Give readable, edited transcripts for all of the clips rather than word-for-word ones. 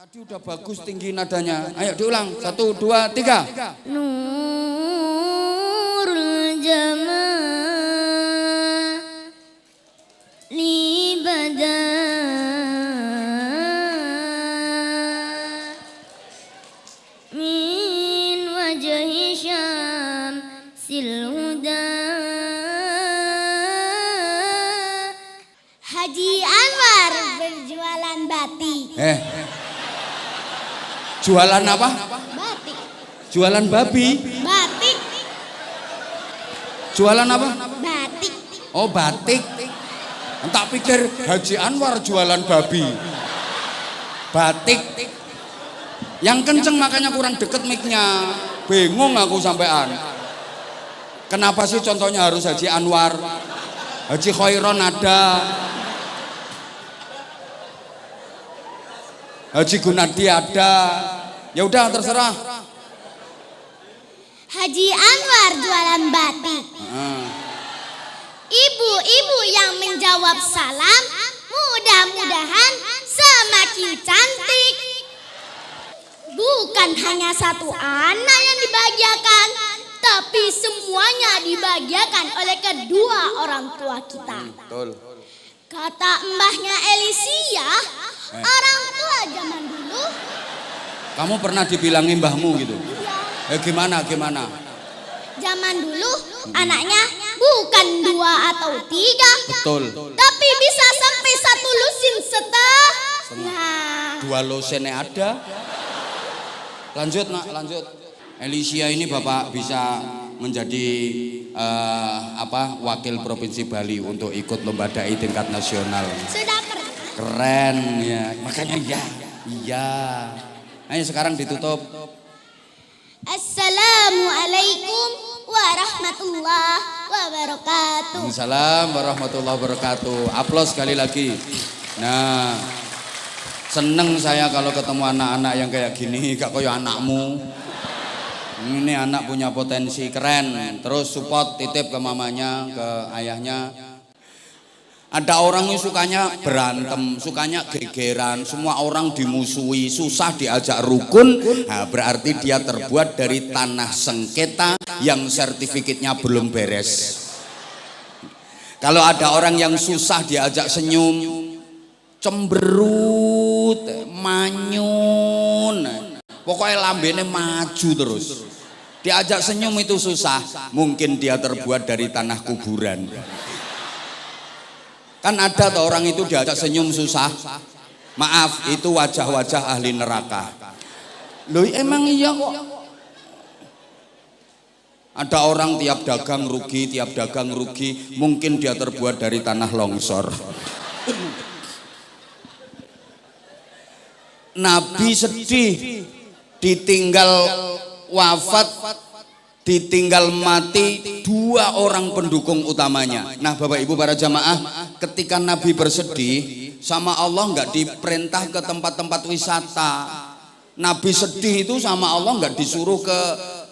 Tadi udah bagus tinggi nadanya. Ayo diulang. 1, 2, 3. Nurul Jamal li badan min wajhi syamsil huda. Haji Anwar berjualan batik. Jualan apa? Batik. Jualan babi. Batik. Jualan apa? Batik. Oh, batik. Tak pikir Haji Anwar jualan babi. Batik. Yang kenceng makanya kurang deket mic-nya. Bingung aku sampean. Kenapa sih contohnya harus Haji Anwar? Haji Khairon ada. Haji Gunadi ada. Ya udah terserah. Haji Anwar jualan batik. Ibu-ibu yang menjawab salam mudah-mudahan semakin cantik. Bukan hanya satu anak yang dibahagiakan, tapi semuanya dibahagiakan oleh kedua orang tua kita. Betul. Kata mbahnya Elisia, orang tua zaman dulu. Kamu pernah dibilangin mbahmu gitu? Iya. Gimana? Zaman dulu anaknya bukan 2 atau 3. Betul. Tapi bisa sampai 1 lusin setengah. 2 lusinnya ada. Lanjut nak, lanjut. Elisia ini Bapak bisa menjadi wakil Provinsi Bali untuk ikut lomba dai tingkat nasional. Sudah pernah. Keren ya. Makanya iya. Ayo sekarang ditutup. Assalamualaikum warahmatullahi wabarakatuh. Waalaikumsalam warahmatullahi wabarakatuh. Aplaus sekali lagi. Nah, seneng saya kalau ketemu anak-anak yang kayak gini, gak kayak anakmu. Ini anak punya potensi keren. Terus support, titip ke mamanya, ke ayahnya. Ada orang yang sukanya berantem, sukanya gegeran, semua orang dimusuhi, susah diajak rukun. Nah, berarti dia terbuat dari tanah sengketa yang sertifikatnya belum beres. Kalau ada orang yang susah diajak senyum, cemberut, manyun, pokoknya lambene maju terus. Diajak senyum itu susah, mungkin dia terbuat dari tanah kuburan. Kan ada tuh orang itu diajak senyum susah. Maaf, itu wajah-wajah ahli neraka. Loh emang iya kok. Ada orang tiap dagang rugi, mungkin dia terbuat dari tanah longsor. Nabi sedih, ditinggal wafat, ditinggal mati 2 orang pendukung utamanya. Nah Bapak Ibu para jamaah, ketika Nabi bersedih sama Allah nggak diperintah ke tempat-tempat wisata. Nabi sedih itu sama Allah nggak disuruh ke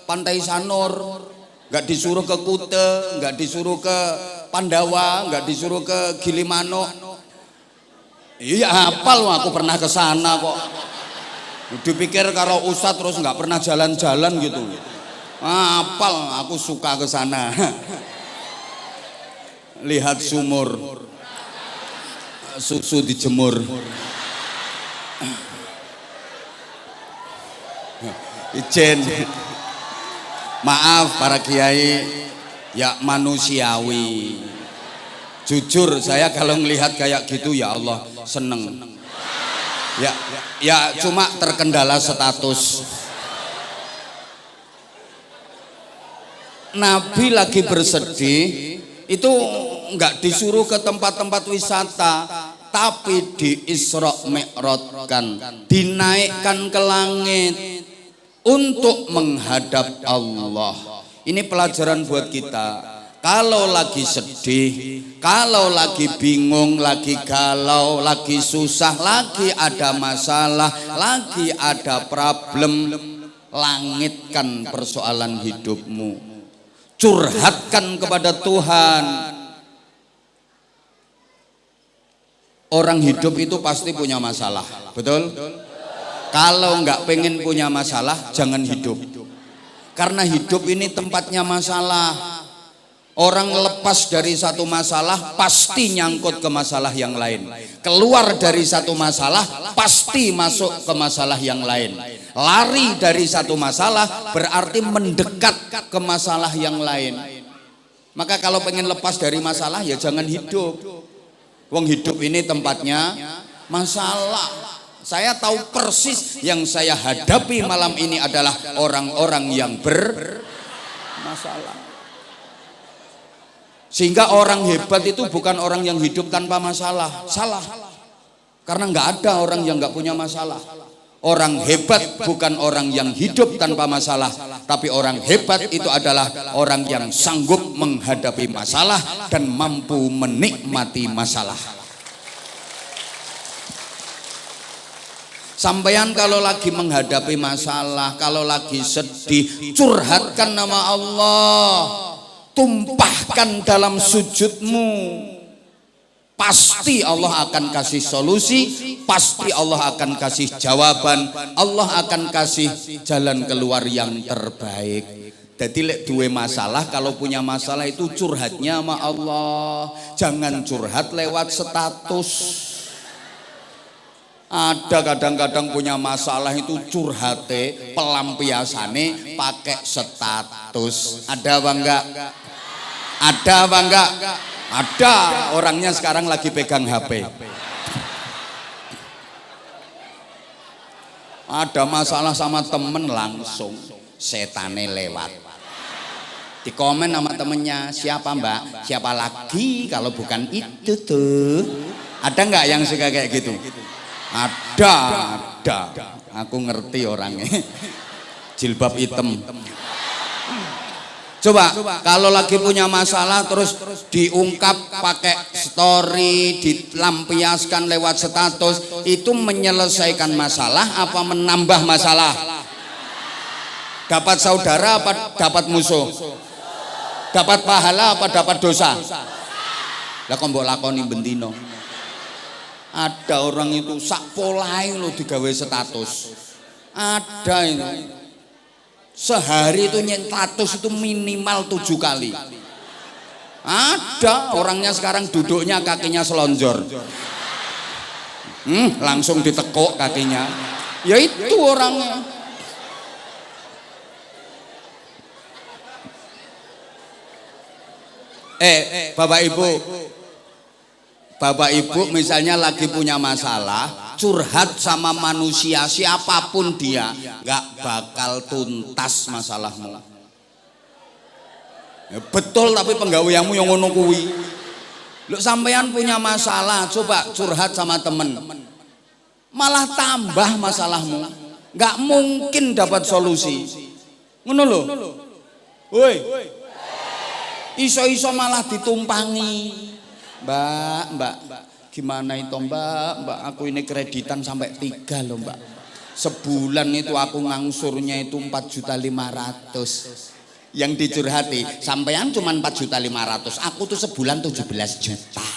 Pantai Sanur, nggak disuruh ke Kute, nggak disuruh ke Pandawa, nggak disuruh ke Gilimanuk. Iya hafal, aku pernah ke sana kok. Dipikir kalau ustadz terus nggak pernah jalan-jalan gitu. Apal, aku suka ke sana. Lihat sumur, susu dijemur. Ijen. Maaf para kiai, ya manusiawi. Jujur saya kalau melihat kayak gitu ya Allah seneng. Ya cuma terkendala status. Nabi lagi bersedih itu enggak disuruh ke tempat-tempat wisata, tapi di Isra Mi'rajkan, dinaikkan ke langit untuk menghadap Allah. Ini pelajaran buat kita. Kalau lagi sedih, kalau lagi bingung, lagi galau, lagi susah, lagi ada masalah, lagi ada problem, langitkan persoalan hidupmu. Curhatkan kepada Tuhan. Orang hidup itu pasti punya masalah, betul? Kalau nggak pengen punya masalah, jangan hidup. Karena hidup ini tempatnya masalah. Orang lepas dari satu masalah pasti nyangkut ke masalah yang lain. Keluar dari satu masalah pasti masuk ke masalah yang lain. Lari dari satu masalah berarti mendekat ke masalah yang lain. Maka kalau pengen lepas dari masalah ya jangan hidup. Wong hidup ini tempatnya masalah. Saya tahu persis yang saya hadapi malam ini adalah orang-orang yang bermasalah. Sehingga orang hebat itu bukan orang yang hidup tanpa masalah. Salah. Karena nggak ada orang yang nggak punya masalah. Orang hebat bukan orang yang hidup tanpa masalah, tapi orang hebat itu adalah orang yang sanggup menghadapi masalah dan mampu menikmati masalah. Sampeyan kalau lagi menghadapi masalah, kalau lagi sedih, curhatkan nama Allah, tumpahkan dalam sujudmu. Pasti Allah akan kasih solusi, pasti Allah akan kasih jawaban, Allah akan kasih jalan keluar yang terbaik. Jadi lek duwe masalah, kalau punya masalah itu curhatnya sama Allah. Jangan curhat lewat status. Ada kadang-kadang punya masalah itu curhate, pelampiasane pakai status. Ada apa enggak? Ada apa enggak? Ada. Orangnya sekarang lagi pegang HP. Ada masalah sama temen langsung setane lewat. Di komen sama temennya, siapa mbak? Siapa lagi kalau bukan itu tuh? Ada enggak yang suka kayak gitu? Ada. Aku ngerti orangnya. Jilbab hitam. Coba kalau lagi punya masalah terus diungkap pakai story, dilampiaskan lewat status, itu menyelesaikan masalah apa menambah masalah? Dapat saudara apa dapat musuh? Dapat pahala apa dapat dosa? Lah kok mbok lakoni bendino? Ada orang itu sak polahe lho digawe status. Ada itu. Sehari itu status itu minimal 7 kali. Ada orangnya sekarang duduknya kakinya selonjor. Langsung ditekuk kakinya. Ya itu orangnya. Bapak Ibu misalnya lagi punya masalah, curhat sama manusia siapapun dia, nggak bakal tuntas masalahmu. Ya, betul, tapi penggaweanmu yang ngono kuwi. Lu sampean punya masalah, coba curhat sama temen, malah tambah masalahmu. Nggak mungkin dapat solusi. Ngono lho. Woi. Iso-iso malah ditumpangi. Mbak, gimana itu mbak, aku ini kreditan sampai 3 loh mbak. Sebulan itu aku ngangsurnya itu 4.500.000. Yang dicurhati, sampean cuma 4.500.000, aku tuh sebulan 17 juta.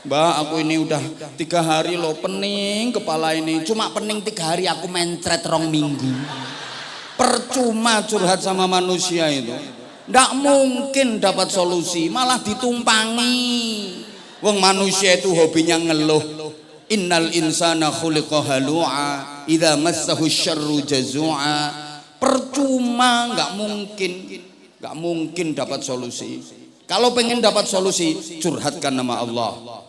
Mbak, aku ini udah 3 hari loh pening kepala ini. Cuma pening 3 hari, aku mencret 2 minggu. Percuma curhat sama manusia itu. Nggak mungkin dapat solusi, malah ditumpangi. Wong manusia itu hobinya ngeluh. Innal insana khuliqa halu'a idza massahu syarru jazua. Percuma, nggak mungkin dapat solusi. Kalau pengen dapat solusi, curhatkan nama Allah.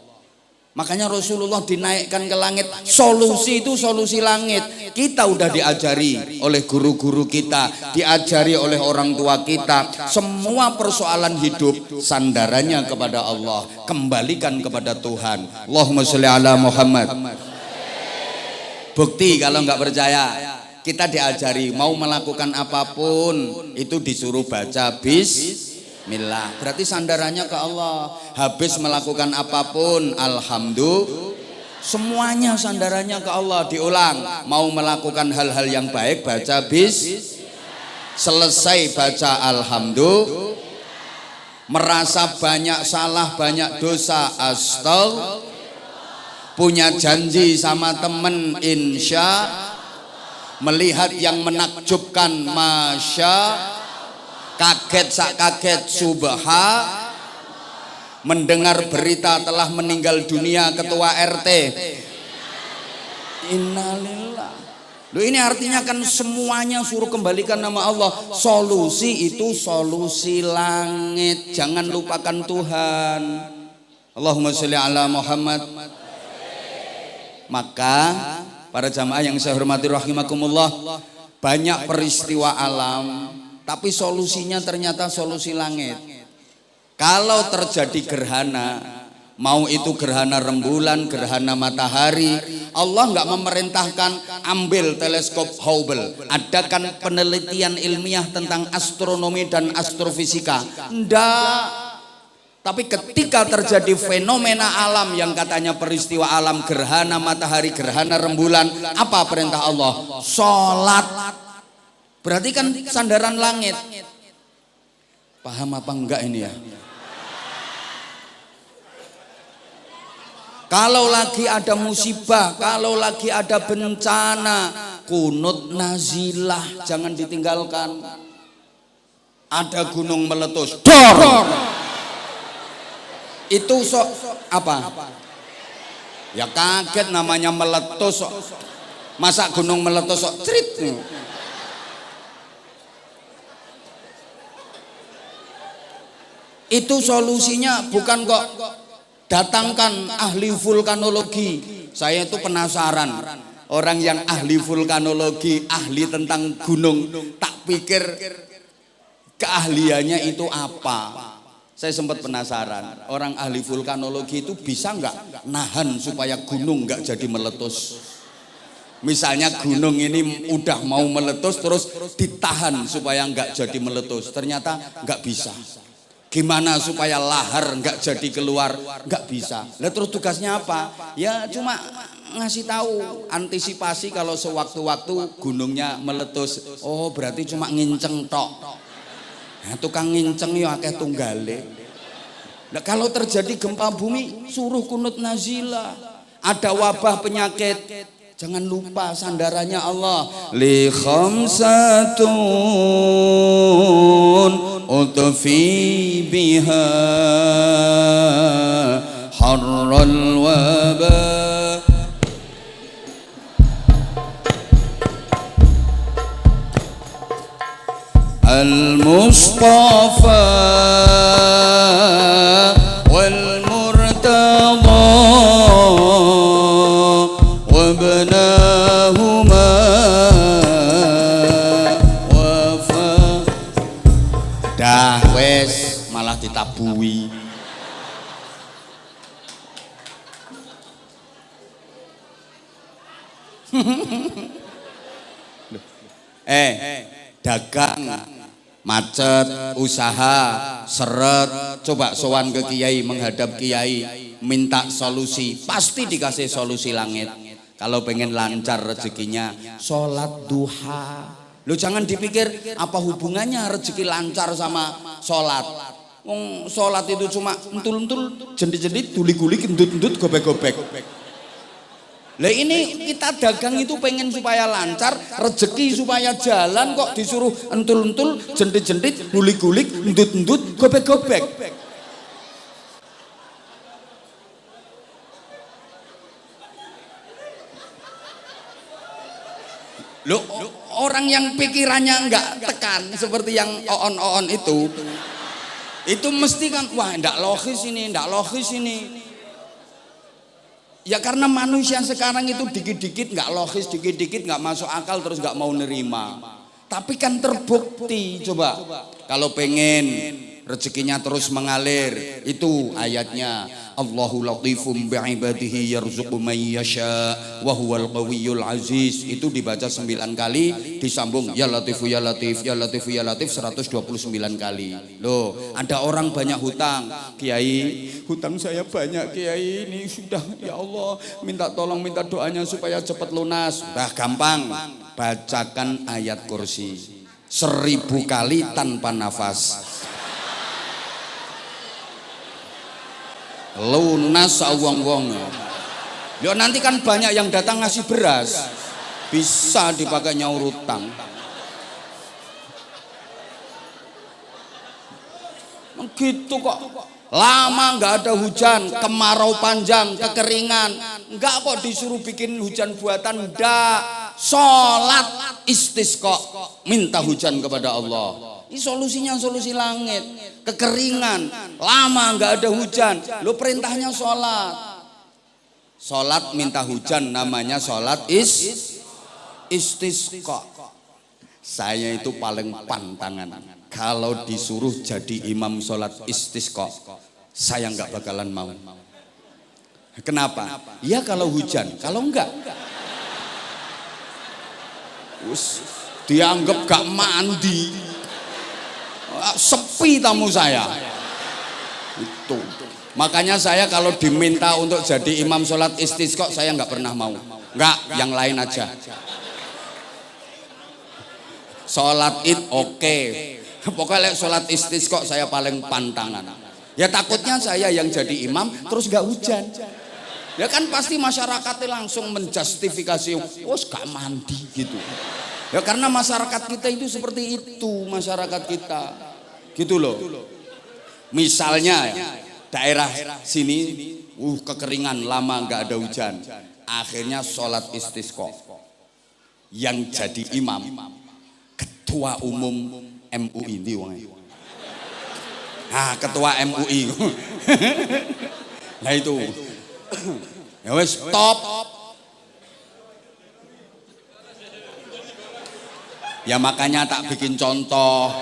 Makanya Rasulullah dinaikkan ke langit. Solusi itu solusi langit. Kita udah diajari oleh guru-guru kita, diajari oleh orang tua kita. Semua persoalan hidup sandarannya kepada Allah. Kembalikan kepada Tuhan. Allahumma sholli ala Muhammad. Bukti kalau nggak percaya, kita diajari mau melakukan apapun itu disuruh baca Bismillah. Berarti sandarannya ke Allah. Habis melakukan apapun, alhamdulillah. Semuanya sandarannya ke Allah. Diulang, mau melakukan hal-hal yang baik baca selesai baca alhamdulillah. Merasa banyak salah, banyak dosa, astagfirullah. punya janji sama temen insya, melihat yang menakjubkan masya, kaget sak kaget subha, mendengar berita telah meninggal dunia ketua RT. Innalillah. Loh, ini artinya kan semuanya suruh kembalikan nama Allah. Solusi itu solusi langit. Jangan lupakan Tuhan. Allahumma sholli ala Muhammad. Maka para jamaah yang saya hormati rahimakumullah, banyak peristiwa alam, tapi solusinya ternyata solusi langit. Kalau terjadi gerhana, mau itu gerhana rembulan, gerhana matahari, Allah nggak memerintahkan ambil teleskop Hubble, adakan penelitian ilmiah tentang astronomi dan astrofisika. Nggak. Tapi ketika terjadi fenomena alam yang katanya peristiwa alam, gerhana matahari, gerhana rembulan, apa perintah Allah? Sholat. Berarti kan sandaran langit. Paham apa enggak ini ya? Kalau lagi ada musibah, kalau lagi ada bencana, kunut nazilah jangan ditinggalkan. Ada gunung meletus, dor. Itu apa? Ya kaget, namanya meletus. Masa gunung meletus cerit. Itu solusinya bukan kok datangkan ahli vulkanologi. Saya itu penasaran, orang yang ahli vulkanologi, ahli tentang gunung, tak pikir keahliannya itu apa. Saya sempat penasaran, orang ahli vulkanologi itu bisa nggak nahan supaya gunung nggak jadi meletus. Misalnya gunung ini udah mau meletus, terus ditahan supaya nggak jadi meletus, ternyata nggak bisa. Gimana supaya lahar nggak jadi keluar? Nggak bisa. Lah terus tugasnya apa? Ya cuma ngasih tahu, antisipasi kalau sewaktu-waktu gunungnya meletus. Oh berarti cuma nginceng tok. Nah, tukang nginceng ya akeh tunggale. Nah, kalau terjadi gempa bumi suruh kunut nazilah. Ada wabah penyakit, jangan lupa sandarannya Allah. Li khamsatun utfi biha harral waba. Al-Mustafa wal-Murtada wabnahuma wafa. Dah wes malah ditabui. Dagang macet, usaha seret, coba sowan ke kiai, menghadap kiai, minta solusi, pasti dikasih solusi langit. Kalau pengen lancar rezekinya, sholat duha. Lo jangan dipikir apa hubungannya rezeki lancar sama sholat. Sholat itu cuma entul-entul, jendit-jendit, tuli-gulik, endut-endut, gobek-gobek. Lah ini kita dagang itu pengen supaya lancar, rezeki supaya jalan, kok disuruh entul-entul, jendit-jendit, gulik-gulik, endut-endut, gobek-gobek. Loh, orang yang pikirannya enggak tekan seperti yang oon-oon itu mesti kan, wah enggak logis ini, enggak logis ini. Ya karena manusia sekarang itu dikit-dikit nggak logis, dikit-dikit nggak masuk akal, terus nggak mau nerima. Tapi kan terbukti, coba kalau pengen rezekinya terus mengalir, itu ayatnya Allahu latifum bi'ibadihi yarzuqu may yasha wa huwal qawiyyul aziz. Itu dibaca 9 kali, disambung ya latifu ya latif ya latifu ya latif 129 kali. Loh, ada orang banyak hutang, kiai hutang saya banyak kiai, ini sudah ya Allah minta tolong, minta doanya supaya cepat lunas. Bah gampang, bacakan ayat kursi 1000 kali tanpa nafas, lunas wong-wong. Loh, nanti kan banyak yang datang ngasih beras, bisa dipakai nyaur utang. Gitu kok. Lama nggak ada hujan, kemarau panjang, kekeringan, nggak kok disuruh bikin hujan buatan, ndak. Sholat istisqa, minta hujan kepada Allah. Ini solusinya solusi langit. Kekeringan, lama nggak ada hujan, lo perintahnya sholat. Sholat minta hujan namanya sholat istisqa. Saya itu paling pantangan. Kalau disuruh jadi imam sholat istisqa, saya nggak bakalan mau. Kenapa? Ya kalau hujan, kalau enggak, dianggap gak mandi, sepi tamu saya. Itu. Makanya saya kalau diminta untuk jadi imam sholat istisqa, saya nggak pernah mau. Nggak, yang lain aja. Sholat id oke. Pokoknya sholat istisqa saya paling pantangan. Ya takutnya saya yang jadi imam terus gak hujan. Ya kan pasti masyarakatnya langsung menjustifikasi, gak mandi gitu. Ya karena masyarakat kita itu seperti itu, masyarakat kita. Gitu loh. Misalnya ya, daerah sini kekeringan lama gak ada hujan. Akhirnya sholat istisqa. Yang jadi imam ketua umum MUI ini wong. Nah, ketua MUI. Nah itu. Ya wes stop. Ya makanya tak bikin contoh.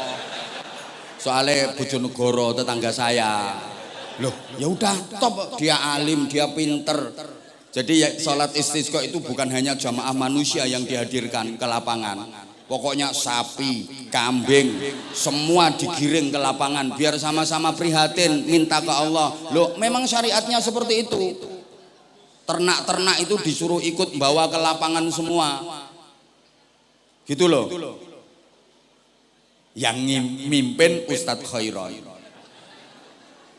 Soalnya Bojonegoro tetangga saya. Loh, ya udah stop. Dia alim, dia pinter. Jadi ya, sholat istisqa itu bukan hanya jamaah manusia yang dihadirkan ke lapangan. Pokoknya sapi, kambing, semua digiring ke lapangan biar sama-sama prihatin minta ke Allah. Loh, memang syariatnya seperti itu. Ternak-ternak itu disuruh ikut bawa ke lapangan semua. Gitu loh. Yang mimpin Ustadz Khairon.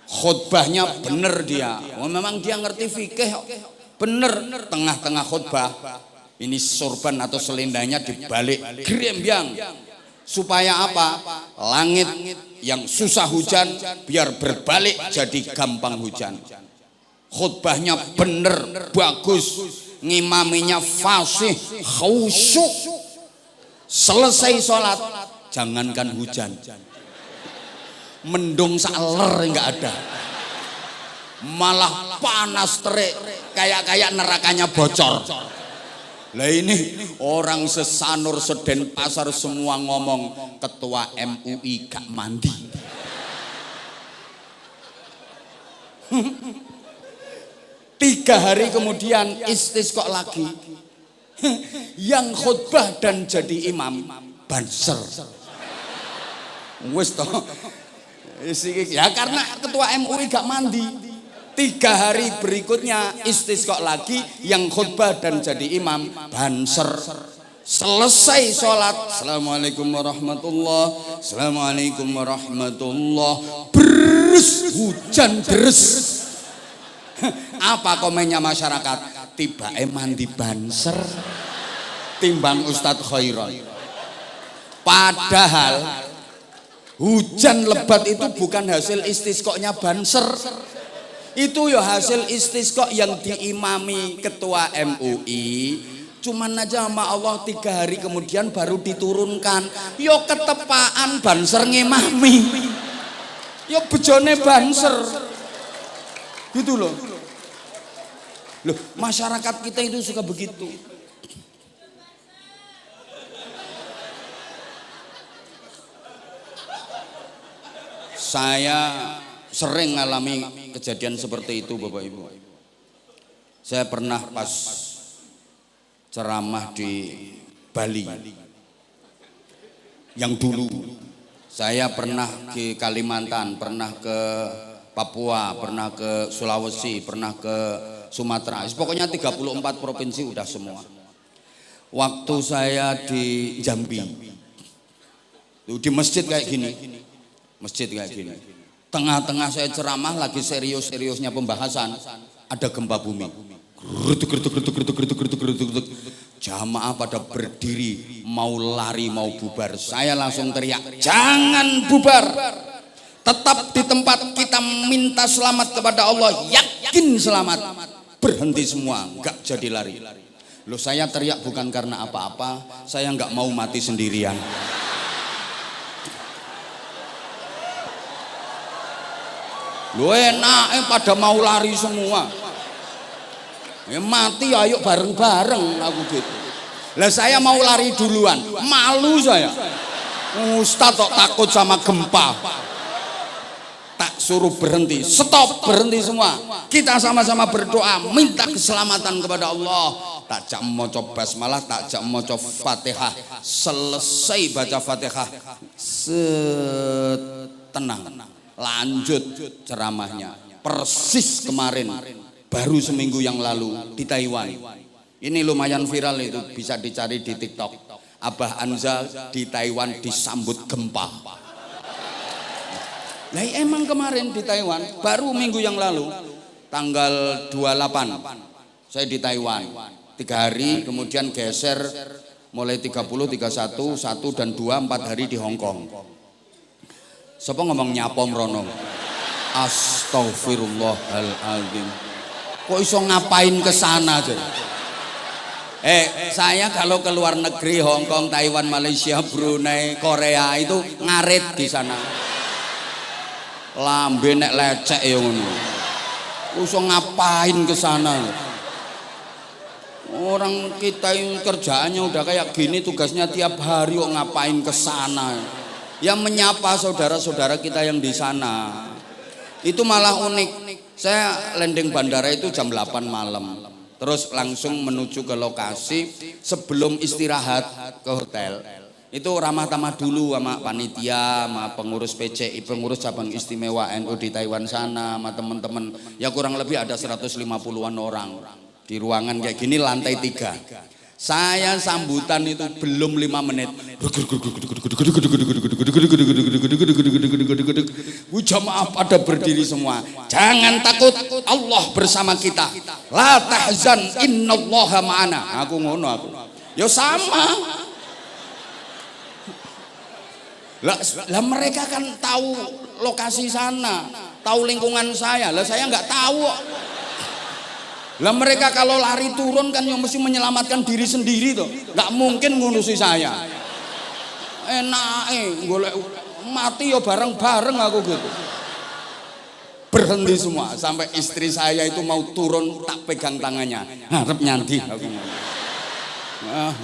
Khutbahnya bener dia. Memang dia ngerti fikih. Bener, tengah-tengah khutbah. Ini sorban atau selendangnya dibalik grembyang supaya apa? Langit yang susah hujan biar berbalik jadi gampang hujan. Khutbahnya bener, bagus, ngimaminya fasih, khusyuk. Selesai sholat, jangankan hujan, mendung saler nggak ada, malah panas terik, kayak nerakanya bocor. Lah ini orang sesanur seden pasar semua ngomong ketua MUI gak mandi. Tiga hari kemudian istisqa lagi. Yang khutbah dan jadi imam banser. Wes toh. Ya karena ketua MUI gak mandi. 3 hari berikutnya istisqa lagi, yang khutbah dan jadi imam banser. Selesai sholat, assalamualaikum warahmatullah, assalamualaikum warahmatullah, beres, hujan deres. Apa komennya masyarakat? Tiba mandi banser timbang Ustadz Khairon. Padahal hujan lebat itu bukan hasil istisqanya banser. Itu ya hasil istisqa yang diimami ketua MUI. Cuman aja sama Allah 3 hari kemudian baru diturunkan. Yo ketepaan banser ngimami. Yo bejone banser. Gitu loh. Loh, masyarakat kita itu suka begitu. Saya sering ngalami kejadian seperti itu Bapak Ibu. Saya pernah pas ceramah di Bali. Yang dulu saya pernah ke Kalimantan, pernah ke Papua, pernah ke Sulawesi, pernah ke Sumatera. Pokoknya 34 provinsi udah semua. Waktu saya di Jambi, di masjid kayak gini. Masjid kayak gini. Tengah-tengah saya ceramah lagi serius-seriusnya pembahasan, ada gempa bumi. Jamaah pada berdiri mau lari mau bubar. Saya langsung teriak, jangan bubar, tetap di tempat, kita minta selamat kepada Allah, yakin selamat. Berhenti semua, nggak jadi lari. Loh, saya teriak bukan karena apa-apa, saya nggak mau mati sendirian. Loh, enak pada mau lari semua. Ya mati ayo bareng-bareng aku gitu. Lah saya mau lari duluan, malu saya. Ustaz kok takut sama gempa. Tak suruh berhenti, stop, berhenti semua. Kita sama-sama berdoa, minta keselamatan kepada Allah. Tak jak maca basmalah, tak jak maca Fatihah. Selesai baca Fatihah, tenang. Lanjut ceramahnya. Persis kemarin, baru seminggu yang lalu di Taiwan. Ini lumayan viral, itu bisa dicari di TikTok. Abah Anza di Taiwan disambut gempa. Nah emang kemarin di Taiwan, baru minggu yang lalu, tanggal 28, saya di Taiwan. 3 hari, kemudian geser mulai 30, 31, 1 dan 2, 4 hari di Hong Kong. Siapa ngomong nyapom rono? Astagfirullahaladzim. Kok iso ngapain ke sana aja? Saya kalau ke luar negeri, Hong Kong, Taiwan, Malaysia, Brunei, Korea itu ngarit di sana. Lambe nek lecek ya ngono. Iso ngapain ke sana? Orang kita yang kerjaannya udah kayak gini, tugasnya tiap hari kok ngapain ke sana? Ya menyapa saudara-saudara kita yang di sana. Itu malah unik. Saya landing bandara itu jam 8 malam. Terus langsung menuju ke lokasi. Sebelum istirahat ke hotel, itu ramah tamah dulu sama panitia, sama pengurus PCI, pengurus cabang istimewa NU di Taiwan sana, sama teman-teman. Ya kurang lebih ada 150-an orang di ruangan kayak gini, lantai 3. Saya sambutan itu belum 5 menit. Jamaah pada berdiri semua. Jangan takut, Allah bersama kita. La tahzan, innallaha ma'ana. Aku ngono aku. Ya sama. Lah mereka kan tahu lokasi sana, tahu lingkungan saya. Lah saya nggak tahu. Lah mereka kalau lari turun kan yang mesti menyelamatkan diri sendiri tuh. Nggak mungkin ngurusi saya. Enak golek mati ya bareng-bareng aku gitu. Berhenti semua sampai istri saya itu mau turun, tak pegang tangannya. Harap nyanti aku.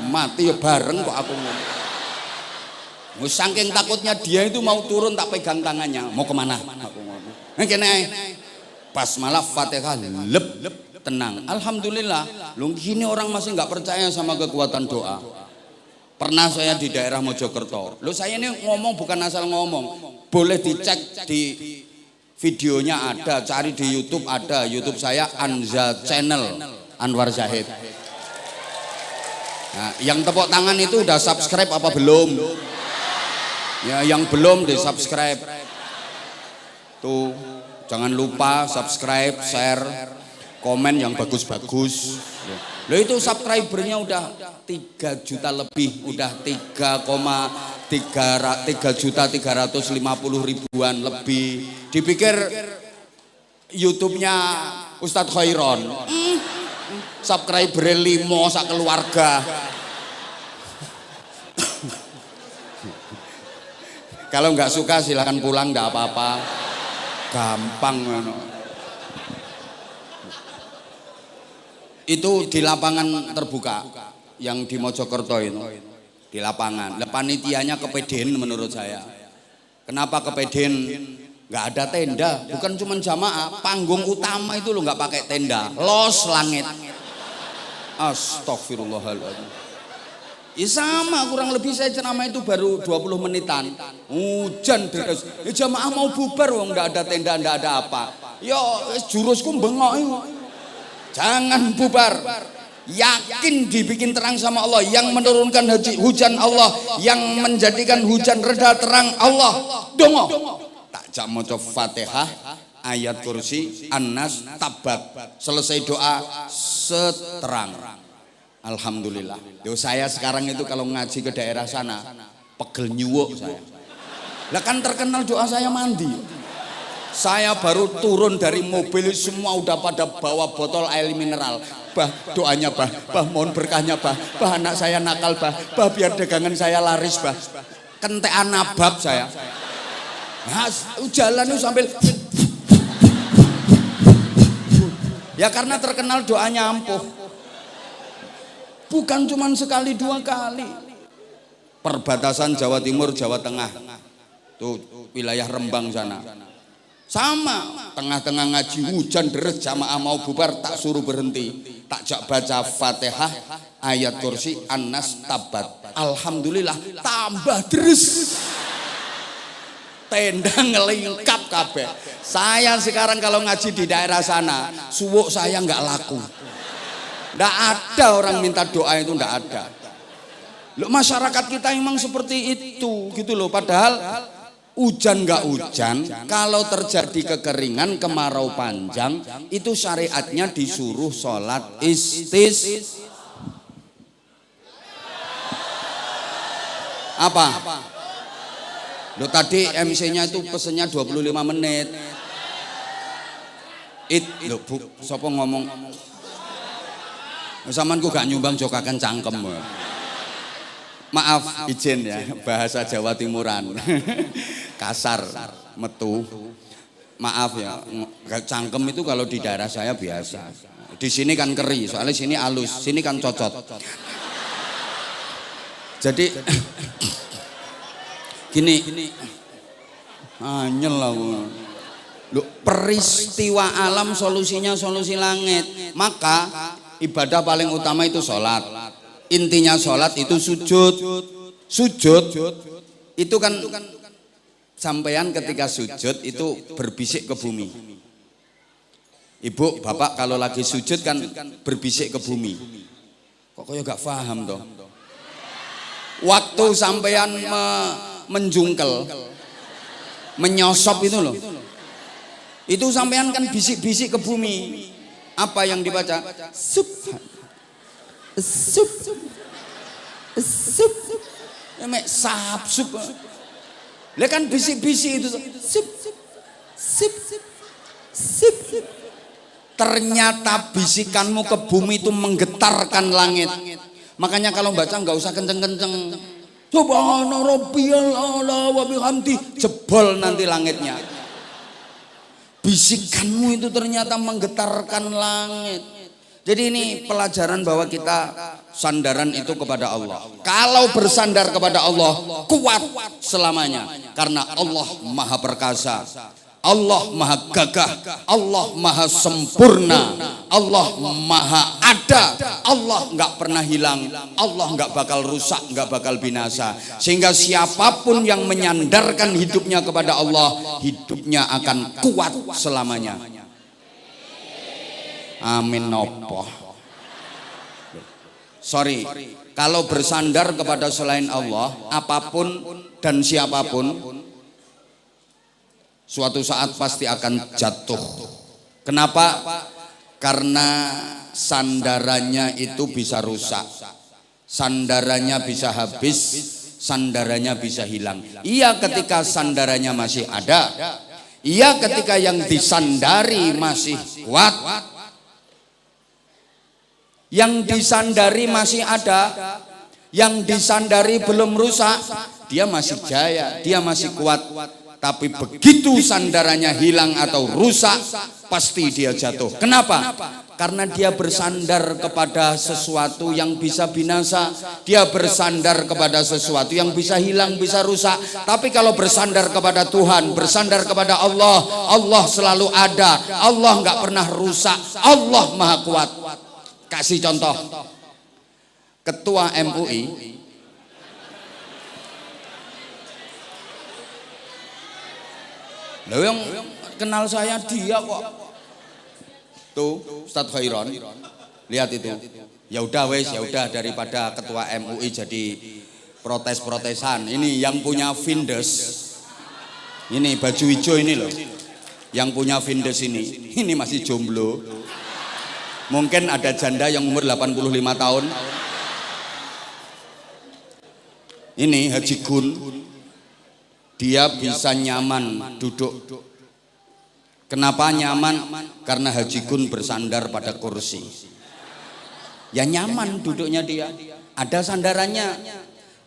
Mati ya bareng kok aku ngomong. Saking takutnya dia itu mau turun, tak pegang tangannya. Mau kemana? Aku ngomong. Kene basmalah Fatihah lep tenang. Alhamdulillah. Lu gini orang masih nggak percaya sama kekuatan doa. Pernah saya di daerah Mojokerto. Lu saya ini ngomong bukan asal ngomong. Boleh dicek di videonya ada, cari di YouTube ada. YouTube saya Anza Channel Anwar Zahid. Nah, yang tepuk tangan itu udah subscribe apa belum? Ya, yang belum di subscribe. Tuh, jangan lupa subscribe, share, komen yang bagus-bagus. Loh itu subscribernya udah 3 juta lebih, udah 3.350.000-an lebih. Dipikir YouTube-nya Ustadz Khairon, subscriber 5 sak keluarga. Kalau nggak suka silahkan pulang, nggak apa-apa, gampang. Itu di lapangan terbuka yang di Mojokerto itu, di lapangan. Panitianya kepedean menurut saya. Kenapa kepedean? Nggak ada tenda, bukan cuma jamaah, panggung utama itu lo nggak pakai tenda, los langit. Astagfirullahaladzim. Ya sama, kurang lebih saya ceramah itu baru 20 menitan. Hujan deras. Ya jamaah mau bubar, wong nggak ada tenda, nggak ada apa. Ya jurusku bengok itu. Jangan bubar. Yakin dibikin terang sama Allah, yang menurunkan hujan Allah, yang menjadikan hujan reda terang Allah. Dongo. Tak jak maca Fatihah, ayat kursi, An-Nas, Tabat. Selesai doa seterang. Alhamdulillah. Yo saya sekarang itu kalau ngaji ke daerah sana pegel nyuwuk saya. Lah kan terkenal doa saya mandi. Saya baru turun dari mobil semua udah pada bawa botol air mineral. Bah, doanya bah mohon berkahnya bah anak saya nakal bah biar dagangan saya laris bah. Kentekan nabab saya. Nah, jalan itu sambil ya karena terkenal doanya ampuh. Bukan cuma sekali dua kali. Perbatasan Jawa Timur, Jawa Tengah. Tuh wilayah Rembang sana. Sama, tengah-tengah ngaji hujan deres jamaah mau bubar tak suruh berhenti. Tak jak baca Fatihah, ayat kursi, An-Nas, Tabat. Alhamdulillah tambah deres. Tenda ngelingkap kabeh. Saya sekarang kalau ngaji di daerah sana, suwuk saya nggak laku. Nggak ada orang minta doa itu, nggak ada. Loh, masyarakat kita memang seperti itu gitu loh. Padahal hujan nggak hujan, kalau terjadi kekeringan, kemarau panjang, itu syariatnya disuruh sholat apa? Loh tadi MC-nya itu pesennya 25 menit. Loh bu, siapa ngomong? Samanku gak nyumbang jokakan cangkem. Maaf izin ya, bahasa Jawa Timuran. Kasar, metu. Maaf ya, cangkem itu kalau di daerah saya biasa. Di sini kan keri, soalnya sini halus, sini kan cocot. Jadi gini, anyel lah. Peristiwa alam solusinya solusi langit. Maka ibadah paling utama itu sholat. Intinya sholat itu sujud. Sujud itu kan sampean ketika sujud itu berbisik ke bumi. Ibu, bapak kalau lagi sujud kan berbisik ke bumi. Kok kayak gak paham toh? Waktu sampean menjungkel, menyosop itu loh. Itu sampean kan bisik-bisik ke bumi. Apa yang dibaca? Sup. Emek sap sup. Lah kan bisik-bisik itu. Sup. Ternyata bisikanmu ke bumi itu menggetarkan langit. Makanya kalau baca nggak usah kenceng-kenceng. Subhana rabbiyal a'la wa bihamdi, jebol nanti langitnya. Bisikanmu itu ternyata menggetarkan langit. Jadi ini pelajaran bahwa kita sandaran itu kepada Allah. Kalau bersandar kepada Allah, kuat selamanya. Karena Allah Maha Perkasa, Allah Maha Gagah, Allah Maha Sempurna, Allah Maha Ada, Allah nggak pernah hilang, Allah nggak bakal rusak, nggak bakal binasa. Sehingga siapapun yang menyandarkan hidupnya kepada Allah, hidupnya akan kuat selamanya. Amin nopo. Sorry, kalau bersandar kepada selain Allah, apapun dan siapapun, suatu saat pasti akan jatuh. Kenapa? Karena sandarannya itu bisa rusak, sandarannya bisa habis, sandarannya bisa hilang. Iya ketika sandarannya masih ada, iya ketika yang disandari masih kuat, yang disandari masih ada, yang disandari belum rusak, dia masih jaya, dia masih kuat. Tapi begitu sandarannya hilang atau rusak, pasti dia jatuh. Kenapa? Karena dia bersandar kepada sesuatu yang bisa binasa. Dia bersandar kepada sesuatu yang bisa hilang, bisa rusak. Tapi kalau bersandar kepada Tuhan, bersandar kepada Allah, Allah selalu ada. Allah nggak pernah rusak. Allah Maha Kuat. Kasih contoh. Ketua MUI loh, yang kenal saya dia kok. Tuh, Ustadz Khairon. Lihat itu. Ya udah wes, ya udah daripada ketua MUI jadi protes-protesan. Ini yang punya Vindes. Ini baju hijau ini loh. yang punya Vindes ini masih jomblo. Mungkin ada janda yang umur 85 tahun. Ini Haji Gun, dia bisa nyaman duduk. Kenapa nyaman? Karena Haji Gun bersandar pada kursi. Ya nyaman duduknya dia, ada sandarannya.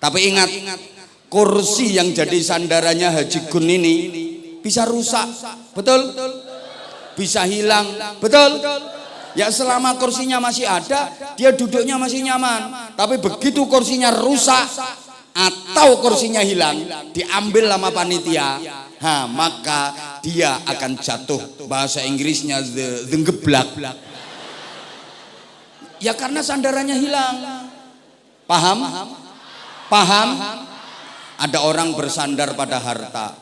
Tapi ingat, kursi yang jadi sandarannya Haji Gun ini bisa rusak, betul? Bisa hilang, betul? Ya selama kursinya masih ada, dia duduknya masih nyaman. Tapi begitu kursinya rusak atau kursinya hilang, diambil sama panitia, maka dia akan jatuh. Bahasa Inggrisnya the geblak. Ya karena sandarannya hilang. Paham? Paham? Ada orang bersandar pada harta,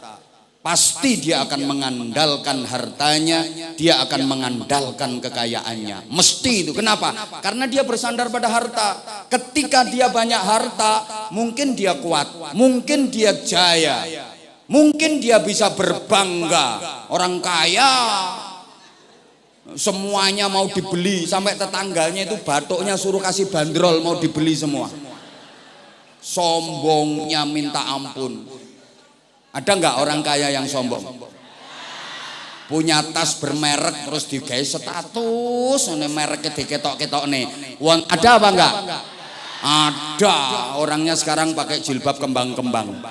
pasti dia akan mengandalkan hartanya, dia akan mengandalkan kekayaannya. Mesti itu. Kenapa? Karena dia bersandar pada harta. Ketika dia banyak harta, mungkin dia kuat, mungkin dia jaya, mungkin dia bisa berbangga. Orang kaya semuanya mau dibeli, sampai tetangganya itu batuknya suruh kasih bandrol mau dibeli semua. Sombongnya minta ampun. Ada nggak orang kaya yang sombong? Punya tas bermerek terus digawe status, ini mereknya diketok-ketok nih. Ada apa enggak? Ada. Orangnya sekarang pakai jilbab kembang-kembang.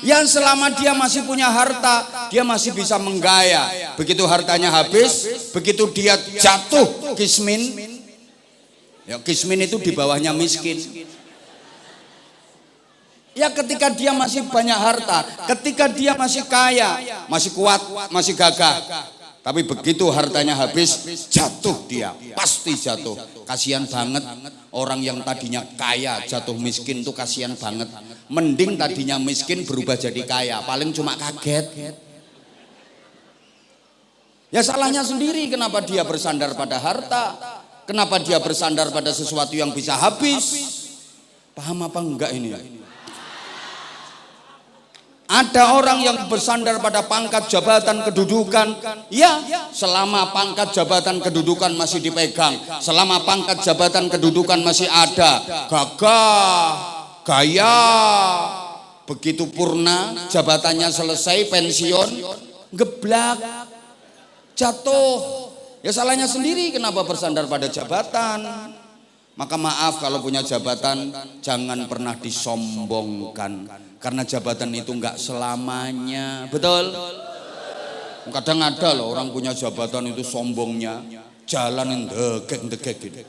Yang selama dia masih punya harta, dia masih bisa menggaya. Begitu hartanya habis, begitu dia jatuh kismin. Ya kismin itu di bawahnya miskin. Ya ketika dia masih banyak harta, ketika dia masih kaya, masih kuat, masih gagah. Tapi begitu hartanya habis, jatuh dia, pasti jatuh. Kasihan banget orang yang tadinya kaya jatuh miskin tuh, kasihan banget. Mending tadinya miskin berubah jadi kaya, paling cuma kaget. Ya salahnya sendiri, kenapa dia bersandar pada harta? Kenapa dia bersandar pada sesuatu yang bisa habis? Paham apa enggak ini? Ada orang yang bersandar pada pangkat jabatan kedudukan. Ya, selama pangkat jabatan kedudukan masih dipegang, selama pangkat jabatan kedudukan masih ada, gagah, gaya. Begitu purna, jabatannya selesai, pensiun, geblak, jatuh. Ya salahnya sendiri, kenapa bersandar pada jabatan? Maka maaf kalau punya jabatan, jangan pernah disombongkan. Karena jabatan itu enggak selamanya. Betul? Kadang ada loh orang punya jabatan itu sombongnya, jalanin degek gitu.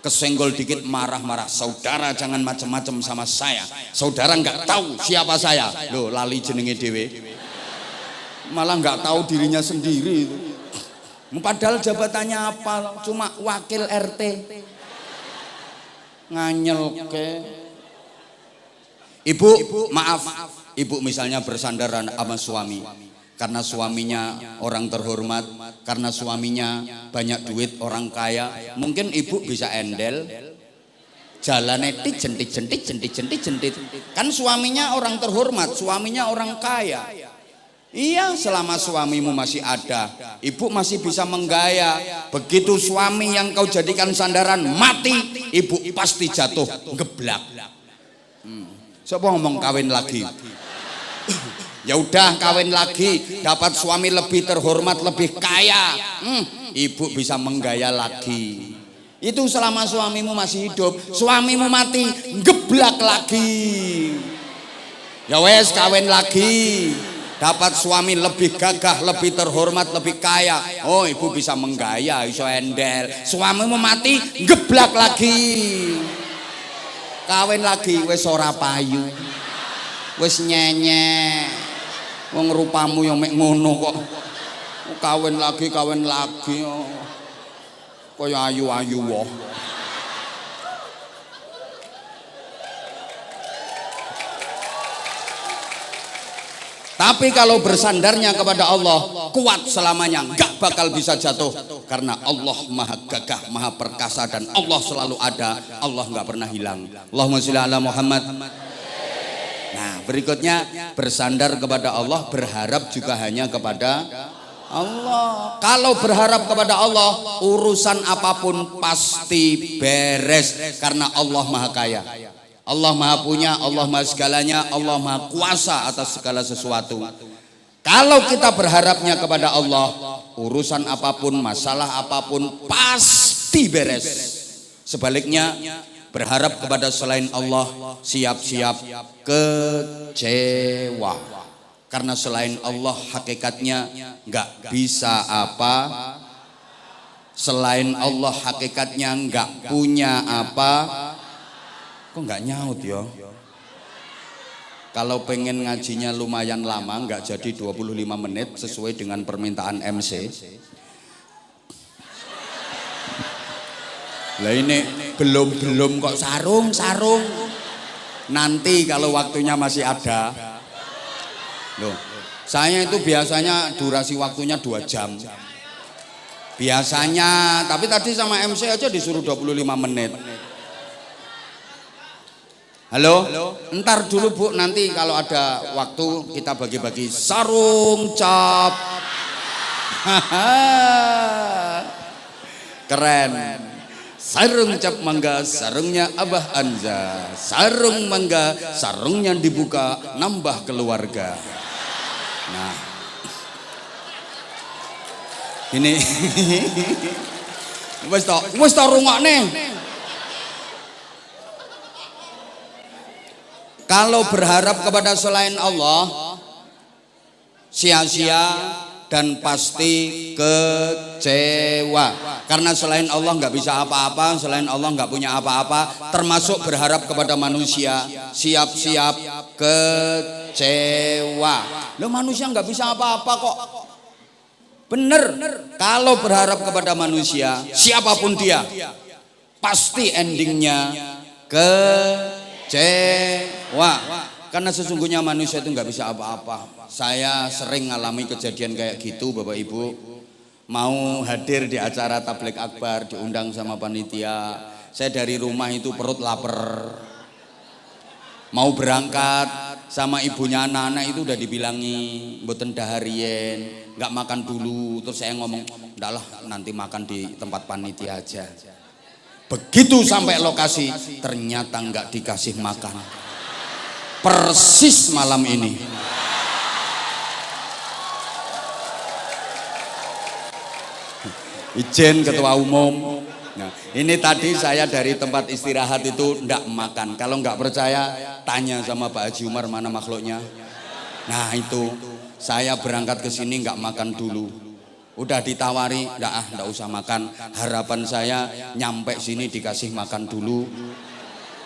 Kesenggol dikit marah-marah. Saudara jangan macam-macam sama saya. Saudara enggak tahu siapa saya. Loh lali jenenge dhewe. Malah enggak tahu dirinya sendiri itu. Padahal jabatannya apa? Cuma wakil RT. Nganyel ke. Ibu, maaf, ibu misalnya bersandar sama suami, karena suaminya orang terhormat, karena suaminya banyak duit, orang kaya, mungkin ibu bisa endel, jalan jentit, kan suaminya orang terhormat, suaminya orang kaya. Iya, selama suamimu masih ada, ibu masih bisa menggaya. Begitu suami yang kau jadikan sandaran mati, ibu pasti jatuh geblak. Siapa ngomong kawin lagi? Ya udah kawin lagi, dapat suami lebih terhormat, lebih kaya, ibu bisa menggaya lagi. Itu selama suamimu masih hidup. Suamimu mati, geblak lagi. Ya wes kawin lagi, dapat suami lebih gagah, lebih terhormat, lebih kaya. Oh ibu bisa menggaya, iso endel. Suamimu mati, geblak lagi. Kawin lagi, wes ora payu, wes nyenyek, wong rupamu yang mek ngono kok. Kawin lagi, oh. Kaya ayu-ayu woh. Tapi kalau bersandarnya kepada Allah, kuat selamanya, gak bakal bisa jatuh. Karena Allah maha gagah, maha perkasa, dan Allah selalu ada. Allah gak pernah hilang. Allahumma sholli ala Muhammad. berikutnya bersandar kepada Allah, berharap juga hanya kepada Allah. Kalau berharap kepada Allah, urusan apapun pasti beres karena Allah Maha Kaya. Allah Maha Punya, Allah Maha Segalanya, Allah Maha Kuasa atas segala sesuatu. Kalau kita berharapnya kepada Allah, urusan apapun, masalah apapun pasti beres. Sebaliknya, berharap kepada selain Allah, siap-siap kecewa. Karena selain Allah hakikatnya nggak bisa apa. Selain Allah hakikatnya nggak punya apa. Kok nggak nyaut ya? Kalau pengen ngajinya lumayan lama, nggak jadi 25 menit sesuai dengan permintaan MC. Lah ini belum kok sarung. Nanti kalau waktunya masih ada. Loh, saya itu biasanya durasi waktunya 2 jam. Biasanya, tapi tadi sama MC aja disuruh 25 menit. Halo? Entar dulu Bu, nanti kalau ada waktu kita bagi-bagi sarung cap. Keren. Sarung cap mangga, sarungnya Abah Anza. Sarung mangga, sarungnya dibuka, nambah keluarga. Nah, ini wis to rungokne. Kalau berharap kepada selain Allah, sia-sia dan pasti kecewa. Karena selain Allah nggak bisa apa-apa, selain Allah nggak punya apa-apa, termasuk berharap kepada manusia, siap-siap kecewa. Lo manusia nggak bisa apa-apa kok. Bener, kalau berharap kepada manusia, siapapun dia, pasti endingnya kecewa. Karena sesungguhnya manusia itu nggak bisa apa-apa. Saya sering ngalami kejadian kayak gitu, Bapak Ibu. Mau hadir di acara tabligh akbar, diundang sama panitia. Saya dari rumah itu perut lapar. Mau berangkat sama ibunya anak-anak itu udah dibilangi mboten daharien, nggak makan dulu. Terus saya ngomong, "Ndaklah, nanti makan di tempat panitia aja." Begitu sampai lokasi, ternyata nggak dikasih makan. Persis malam ini. Ijen Ketua Umum. Nah, ini tadi saya dari tempat istirahat itu ndak makan. Kalau nggak percaya, tanya sama Pak Haji Umar mana makhluknya. Nah itu, saya berangkat ke sini nggak makan dulu. Udah ditawari, ndak usah makan. Harapan saya nyampe sini dikasih makan dulu.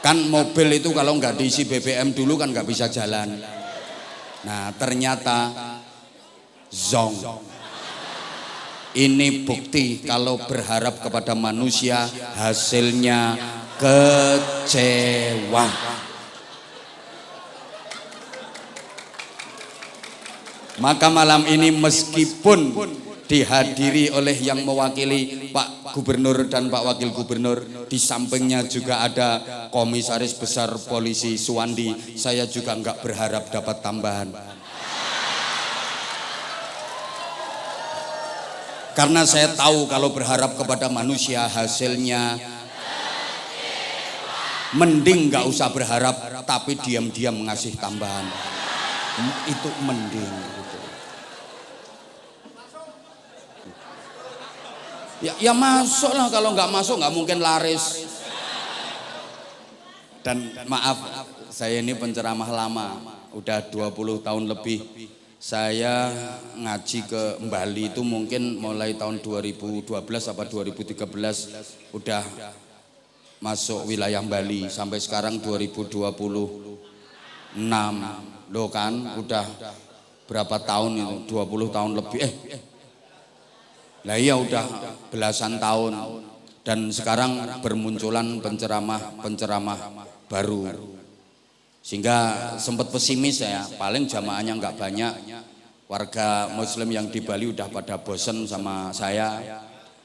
Kan mobil itu kalau nggak diisi BBM dulu kan nggak bisa jalan. Nah ternyata zong. Ini bukti kalau berharap kepada manusia hasilnya kecewa. Maka malam ini meskipun dihadiri oleh yang mewakili Pak Gubernur dan Pak Wakil Gubernur, di sampingnya juga ada Komisaris Besar Polisi Suwandi, saya juga enggak berharap dapat tambahan. Karena saya tahu kalau berharap kepada manusia hasilnya mending enggak usah berharap tapi diam-diam ngasih tambahan. Itu mending gitu. Ya masuk lah, kalau nggak masuk nggak mungkin laris. Dan maaf, saya ini penceramah lama, udah 20 tahun lebih. Saya ngaji ke Bali itu mungkin mulai tahun 2012 apa 2013 udah masuk wilayah Bali sampai sekarang 2026. Loh kan udah berapa tahun itu, 20 tahun lebih. Lah iya udah belasan tahun dan sekarang bermunculan penceramah baru. Sehingga sempat pesimis saya, paling jamaahnya nggak banyak. Warga muslim yang di Bali udah pada bosen sama saya.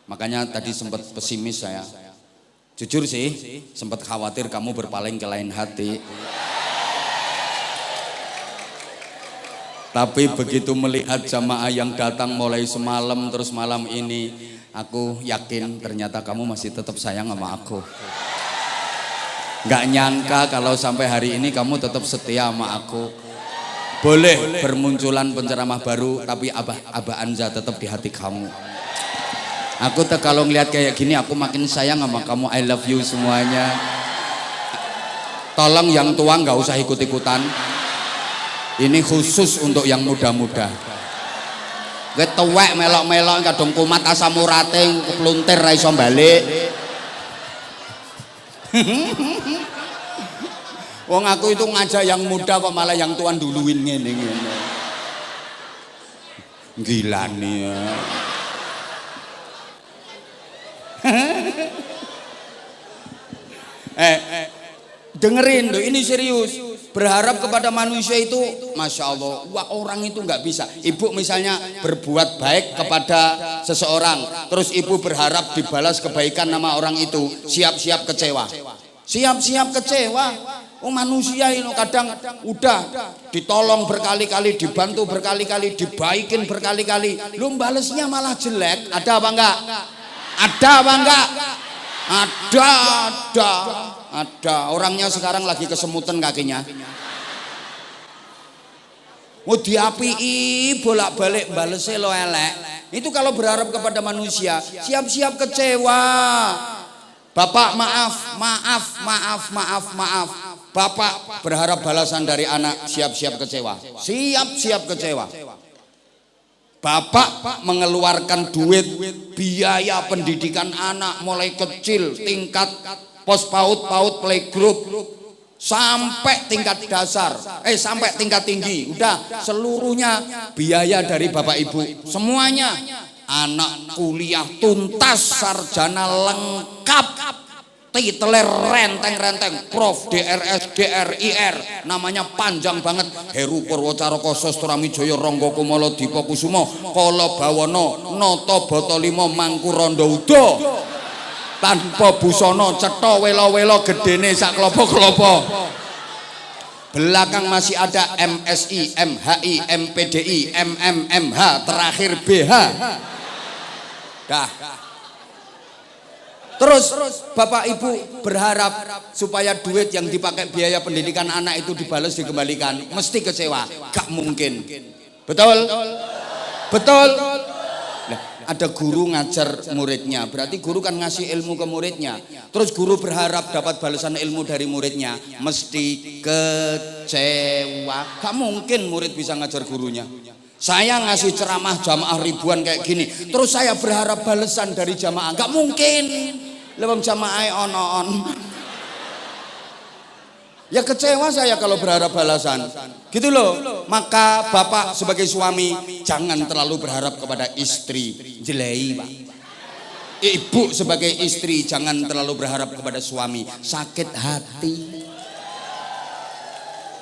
Makanya tadi sempat pesimis saya. Jujur sih, sempat khawatir kamu berpaling ke lain hati. Tapi begitu melihat jamaah yang datang mulai semalam terus malam ini, aku yakin ternyata kamu masih tetap sayang sama aku. Gak nyangka kalau sampai hari ini kamu tetap setia sama aku. Boleh bermunculan penceramah baru, tapi Abah Anza tetap di hati kamu. Aku kalau ngeliat kayak gini aku makin sayang sama kamu. I love you semuanya. Tolong yang tua nggak usah ikut-ikutan. Ini khusus untuk yang muda-muda. Gue tuwek melok-melok kadung kumat asam urate kepluntir ra iso balik. Wong aku itu ngajak yang muda kok malah yang tuan duluin ngene-ngene. Gila nih ya. Dengerin loh, ini serius. Berharap kepada manusia itu, masya Allah, wah orang itu nggak bisa. Ibu misalnya berbuat baik kepada seseorang, terus ibu berharap dibalas kebaikan nama orang itu, siap-siap kecewa. Siap-siap kecewa. Oh manusia ini kadang udah ditolong berkali-kali, dibantu berkali-kali, dibaikin berkali-kali, lu balesnya malah jelek. Ada apa enggak? Ada apa enggak? Ada. Orangnya sekarang lagi kesemutan kakinya. Mau diapii bolak-balik balesnya lo elek. Itu kalau berharap kepada manusia, siap-siap kecewa. Bapak maaf. Bapak berharap balasan dari anak, siap-siap kecewa. Siap-siap kecewa. Bapak mengeluarkan duit biaya pendidikan anak mulai kecil, tingkat pos PAUD playgroup sampai tingkat dasar, sampai tingkat tinggi, udah seluruhnya biaya dari bapak ibu, semuanya. Anak kuliah tuntas, sarjana lengkap, titler renteng-renteng, Prof, DRS, DRIR, namanya panjang banget. Heru Purwocaraka Sastramijaya Rangga Kumala Dipa Kusuma Kala Bawana Nata Batalima Mangku Randa Uda. Tanpa busana cetha wela-wela gedene sak klopo-klopo. Belakang masih ada MSI, MHI, MPDI, MMMH, terakhir BH. Dah. Terus bapak ibu berharap supaya duit yang dipakai biaya pendidikan anak itu dibalas dikembalikan, mesti kecewa. Gak mungkin. Betul? Betul? Nah, ada guru ngajar muridnya, berarti guru kan ngasih ilmu ke muridnya. Terus guru berharap dapat balasan ilmu dari muridnya, mesti kecewa. Gak mungkin murid bisa ngajar gurunya. Saya ngasih ceramah jamaah ribuan kayak gini, terus saya berharap balasan dari jamaah, gak mungkin. Lewat jamaah on. Ya kecewa saya kalau berharap balasan. Gitu loh. Maka bapak sebagai suami jangan terlalu berharap kepada istri. Jelei, Pak. Ibu sebagai istri jangan terlalu berharap kepada suami. Sakit hati.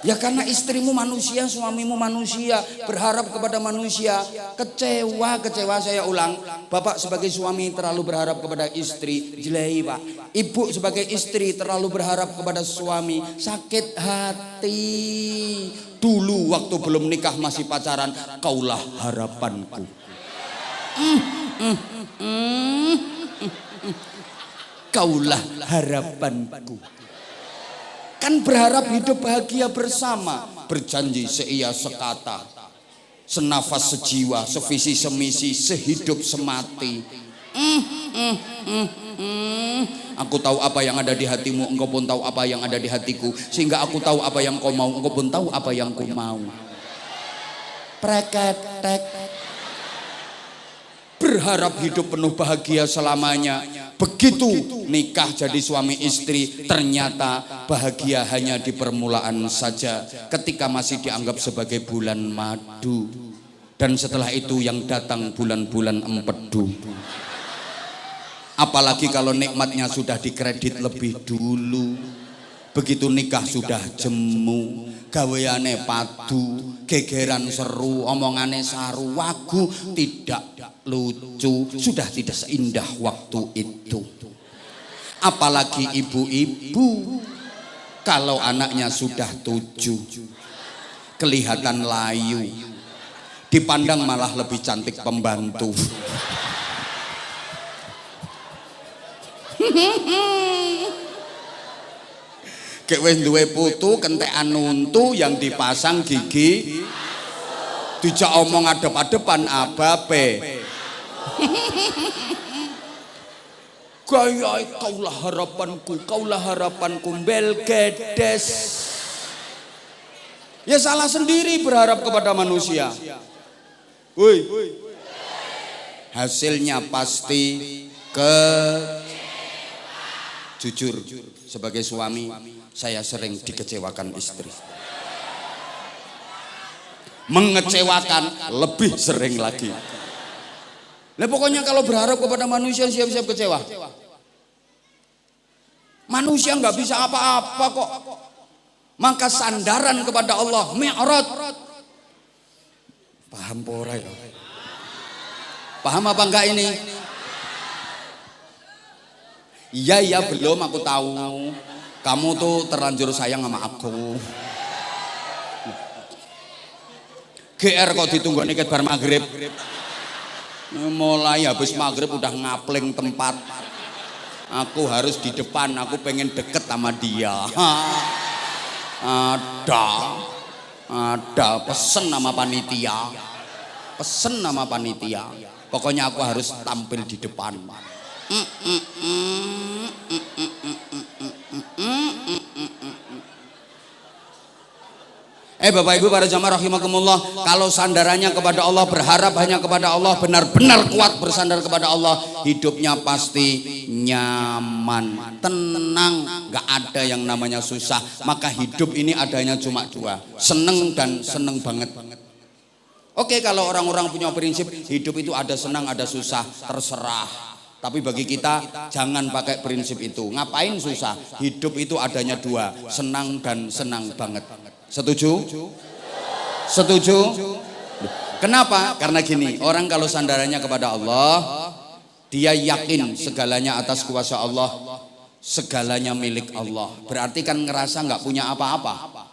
Ya karena istrimu manusia, suamimu manusia, berharap kepada manusia, kecewa saya ulang. Bapak sebagai suami terlalu berharap kepada istri, jelei Pak. Ibu sebagai istri terlalu berharap kepada suami, sakit hati. Dulu waktu belum nikah masih pacaran, kaulah harapanku. Kaulah harapanku. Kan berharap hidup bahagia bersama, berjanji seia sekata, senafas sejiwa, sevisi semisi, sehidup semati. Aku tahu apa yang ada di hatimu, engkau pun tahu apa yang ada di hatiku, sehingga aku tahu apa yang kau mau, engkau pun tahu apa yang ku mau. Preketek. Berharap hidup penuh bahagia selamanya. Begitu nikah jadi suami istri, ternyata bahagia hanya di permulaan saja, ketika masih dianggap sebagai bulan madu. Dan setelah itu yang datang bulan-bulan empedu. Apalagi kalau nikmatnya sudah dikredit lebih dulu. Begitu nikah sudah jemu, gaweane padu, gegeran seru, omongane saru, wagu tidak lucu, sudah tidak seindah waktu itu. Apalagi ibu-ibu, kalau anaknya sudah 7, kelihatan layu, dipandang malah lebih cantik pembantu. Kayak wis duwe putu kentekan untu yang dipasang gigi, dijak omong adep-adepan abape. Gaya kaulah harapanku bel gedes. Ya salah sendiri berharap kepada manusia. Woi. Hasilnya pasti jujur sebagai suami saya sering dikecewakan istri. Mengecewakan lebih sering lagi. Nah, pokoknya kalau berharap kepada manusia siap-siap kecewa. Manusia nggak bisa apa-apa kok. Maka sandaran kepada Allah mi'rad. Paham pora ya? Paham apa enggak ini? Iya belum, aku tahu. Kamu tuh terlanjur sayang sama aku. GR kok ditunggu nih bar maghrib. Mulai habis maghrib udah ngapling tempat. Aku harus di depan, aku pengen deket sama dia. Ada pesen nama panitia. Pokoknya aku harus tampil di depan. Bapak Ibu para jamaah rahimakumullah, kalau sandarannya kepada Allah, berharap hanya kepada Allah, benar-benar kuat bersandar kepada Allah, hidupnya pasti nyaman, tenang, nggak ada yang namanya susah. Maka hidup ini adanya cuma dua, seneng dan seneng banget. Oke, kalau orang-orang punya prinsip hidup itu ada senang ada susah, terserah. Tapi bagi kita jangan pakai prinsip itu. Ngapain susah? Hidup itu adanya dua, senang dan senang banget. Setuju? Setuju? Kenapa? Karena gini, orang kalau sandarannya kepada Allah, dia yakin segalanya atas kuasa Allah, segalanya milik Allah. Berarti kan ngerasa nggak punya apa-apa.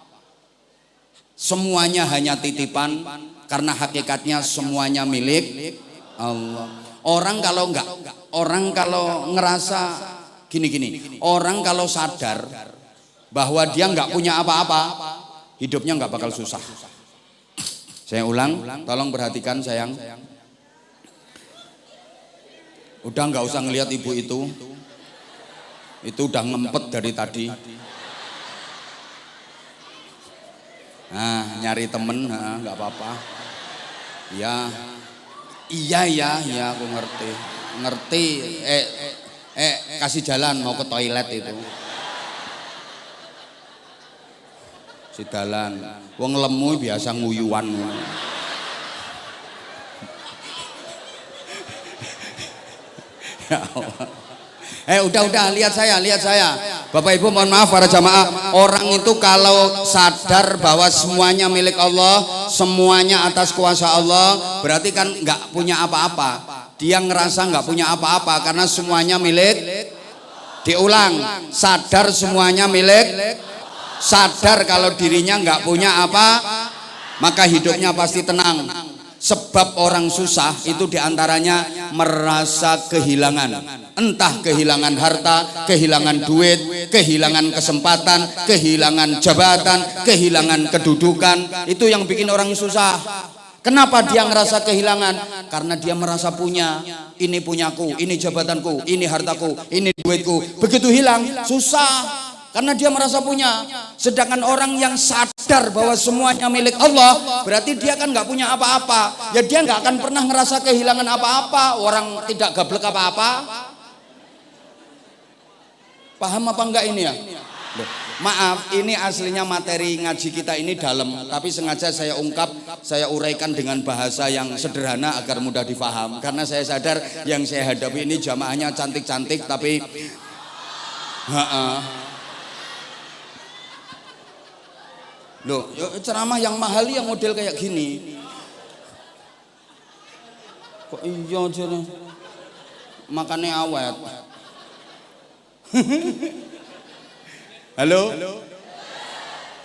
Semuanya hanya titipan, karena hakikatnya semuanya milik Allah. Orang kalau ngerasa gini, orang kalau sadar bahwa dia nggak punya apa-apa, hidupnya nggak bakal susah. Saya ulang, tolong perhatikan sayang. Udah nggak usah ngelihat ibu itu udah ngempet dari tadi. Nah, nyari temen, nggak apa-apa. Ya, iya, aku ngerti. Kasih jalan mau ke toilet itu. Si dalan, wong lemu biasa nguyuan. Ya Allah. Udah lihat saya. Bapak Ibu mohon maaf para jamaah, orang itu kalau sadar bahwa semuanya milik Allah, semuanya atas kuasa Allah, berarti kan nggak punya apa-apa. Dia ngerasa nggak punya apa-apa karena semuanya milik. Diulang, sadar semuanya milik. Sadar kalau dirinya nggak punya apa, maka hidupnya pasti tenang. Sebab orang susah itu diantaranya merasa kehilangan. Entah kehilangan harta, kehilangan duit, kehilangan kesempatan, kehilangan jabatan, kehilangan kedudukan. Itu yang bikin orang susah. Kenapa dia ngerasa kehilangan? Karena dia merasa punya. Ini punyaku, ini jabatanku, ini hartaku, ini duitku. Begitu hilang, susah. Karena dia merasa punya. Sedangkan orang yang sadar bahwa semuanya milik Allah, berarti dia kan nggak punya apa-apa. Ya dia nggak akan pernah ngerasa kehilangan apa-apa. Orang tidak gablek apa-apa. Paham apa enggak ini ya? Maaf, ini aslinya materi ngaji kita ini dalam, tapi sengaja saya ungkap, saya uraikan dengan bahasa yang sederhana agar mudah difaham. Karena saya sadar yang saya hadapi ini jamaahnya cantik-cantik, tapi loh, ceramah yang mahal yang model kayak gini. Kok iya aja nih? Makannya awet. Halo?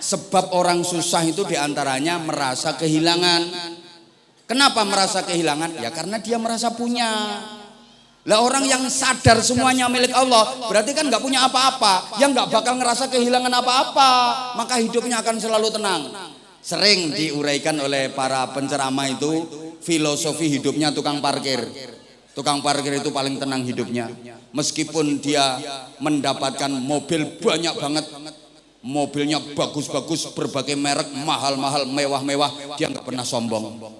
Sebab orang susah itu diantaranya merasa kehilangan. Kenapa merasa kehilangan? Ya karena dia merasa punya. Lah orang yang sadar semuanya milik Allah berarti kan nggak punya apa-apa, yang nggak bakal ngerasa kehilangan apa-apa, maka hidupnya akan selalu tenang. Sering diuraikan oleh para penceramah itu filosofi hidupnya tukang parkir. Tukang parkir itu paling tenang hidupnya, meskipun dia mendapatkan mobil banyak banget, mobilnya bagus-bagus, berbagai merek, mahal-mahal, mewah-mewah, dia nggak pernah sombong.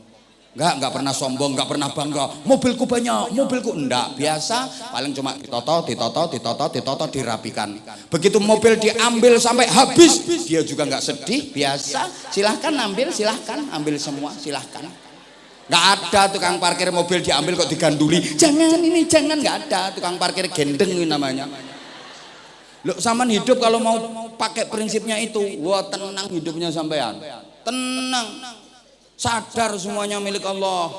Nggak pernah sombong, nggak pernah bangga. Mobilku banyak, mobilku enggak. Biasa, paling cuma ditoto, dirapikan. Begitu mobil diambil sampai habis, dia juga nggak sedih. Biasa, silahkan ambil semua, silahkan. Nggak ada tukang parkir mobil diambil kok diganduli. Jangan ini, jangan, nggak ada. Tukang parkir gendeng ini namanya. Loh, sampean hidup kalau mau pakai prinsipnya itu, wah tenang hidupnya sampean. Tenang. Sadar semuanya milik Allah.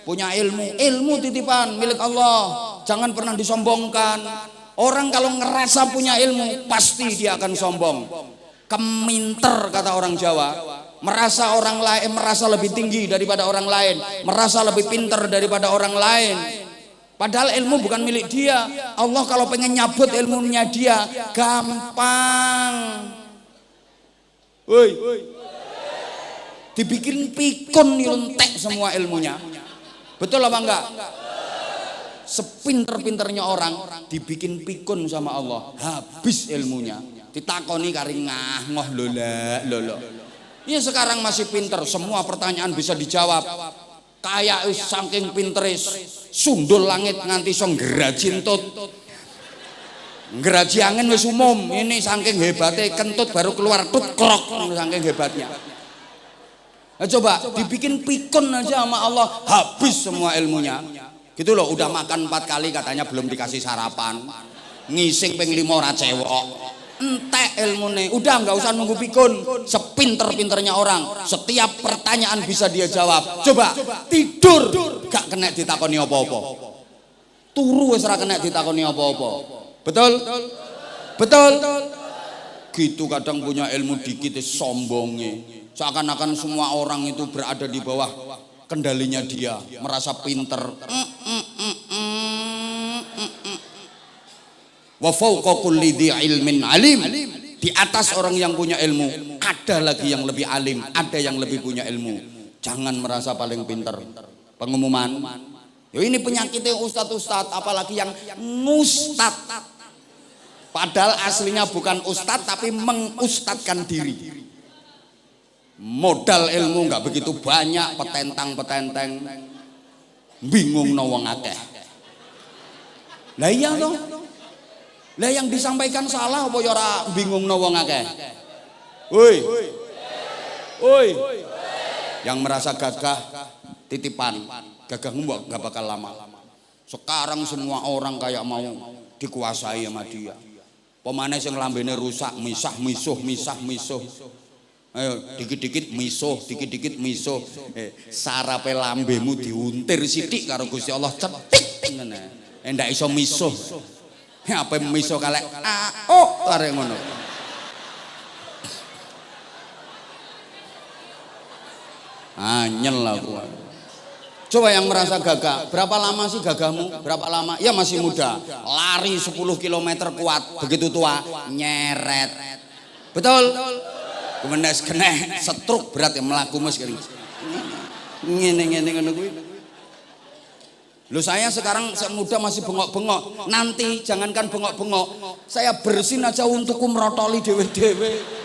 Punya ilmu titipan milik Allah. Jangan pernah disombongkan. Orang kalau ngerasa punya ilmu pasti dia akan sombong. Keminter kata orang Jawa. Merasa orang lain, merasa lebih tinggi daripada orang lain, merasa lebih pinter daripada orang lain. Padahal ilmu bukan milik dia. Allah kalau pengen nyabut ilmunya dia gampang. Woi. Dibikin pikun nyelontek semua ilmunya. Betul apa enggak? Sepinter-pinternya orang dibikin pikun sama Allah, habis ilmunya. Ditakoni kari ngoh lolo. Iya sekarang masih pinter, semua pertanyaan bisa dijawab. Kayak saking pinteris, sundul langit nganti iso nggeraji entut. Nggeraji angin wis umum, ini saking hebatnya kentut baru keluar tut krok saking hebatnya. Nah, coba dibikin pikun aja sama Allah, habis semua ilmunya. Gitu loh, udah makan 4 kali katanya belum dikasih sarapan. Ngising ping 5 ora cewek. Entek ilmune, udah nggak usah nunggu pikun. Sepinter-pinternya orang, setiap pertanyaan bisa dia jawab. Coba tidur gak kena ditakoni apa-apa. Turu wis ora kena ditakoni apa-apa. Betul? Betul? Gitu kadang punya ilmu dikit sombongnya. Seakan-akan semua orang itu berada di bawah kendalinya dia, merasa pinter. Wa fawqa kulli dzi ilmin alim. Di atas orang yang punya ilmu, ada lagi yang lebih alim, ada yang lebih punya ilmu. Jangan merasa paling pinter. Pengumuman. Yo ini penyakitnya ustadz-ustadz, apalagi yang ngustadz. Padahal aslinya bukan ustadz tapi mengustadkan diri. Modal ilmu nggak begitu banyak, petentang-petenteng, bingung no wong akeh. Lah iya toh. Lah yang disampaikan salah apa ya ora bingung no wong akeh. Woi. Yang merasa gagah titipan, gagahmu nggak bakal lama. Sekarang semua orang kayak mau dikuasai sama dia. Pemane sing lambene rusak, misah-misuh. Ayo dikit-dikit misuh. Sarape lambemu diuntir sithik karo Gusti Allah cetik ngene. Ndak iso misuh. Apa misuh kalek arek ngono. Anyel aku. Coba yang merasa gagah, berapa lama sih gagahmu? Berapa lama? Ya masih muda. Lari 10 km kuat, begitu tua nyeret. Betul? Kemudian kena stroke berat yang melaku mas kali. Ngene ngono kuwi. Loh saya sekarang muda masih bengok-bengok. Nanti jangankan bengok-bengok, saya bersin aja untuk merotoli dewe-dewe.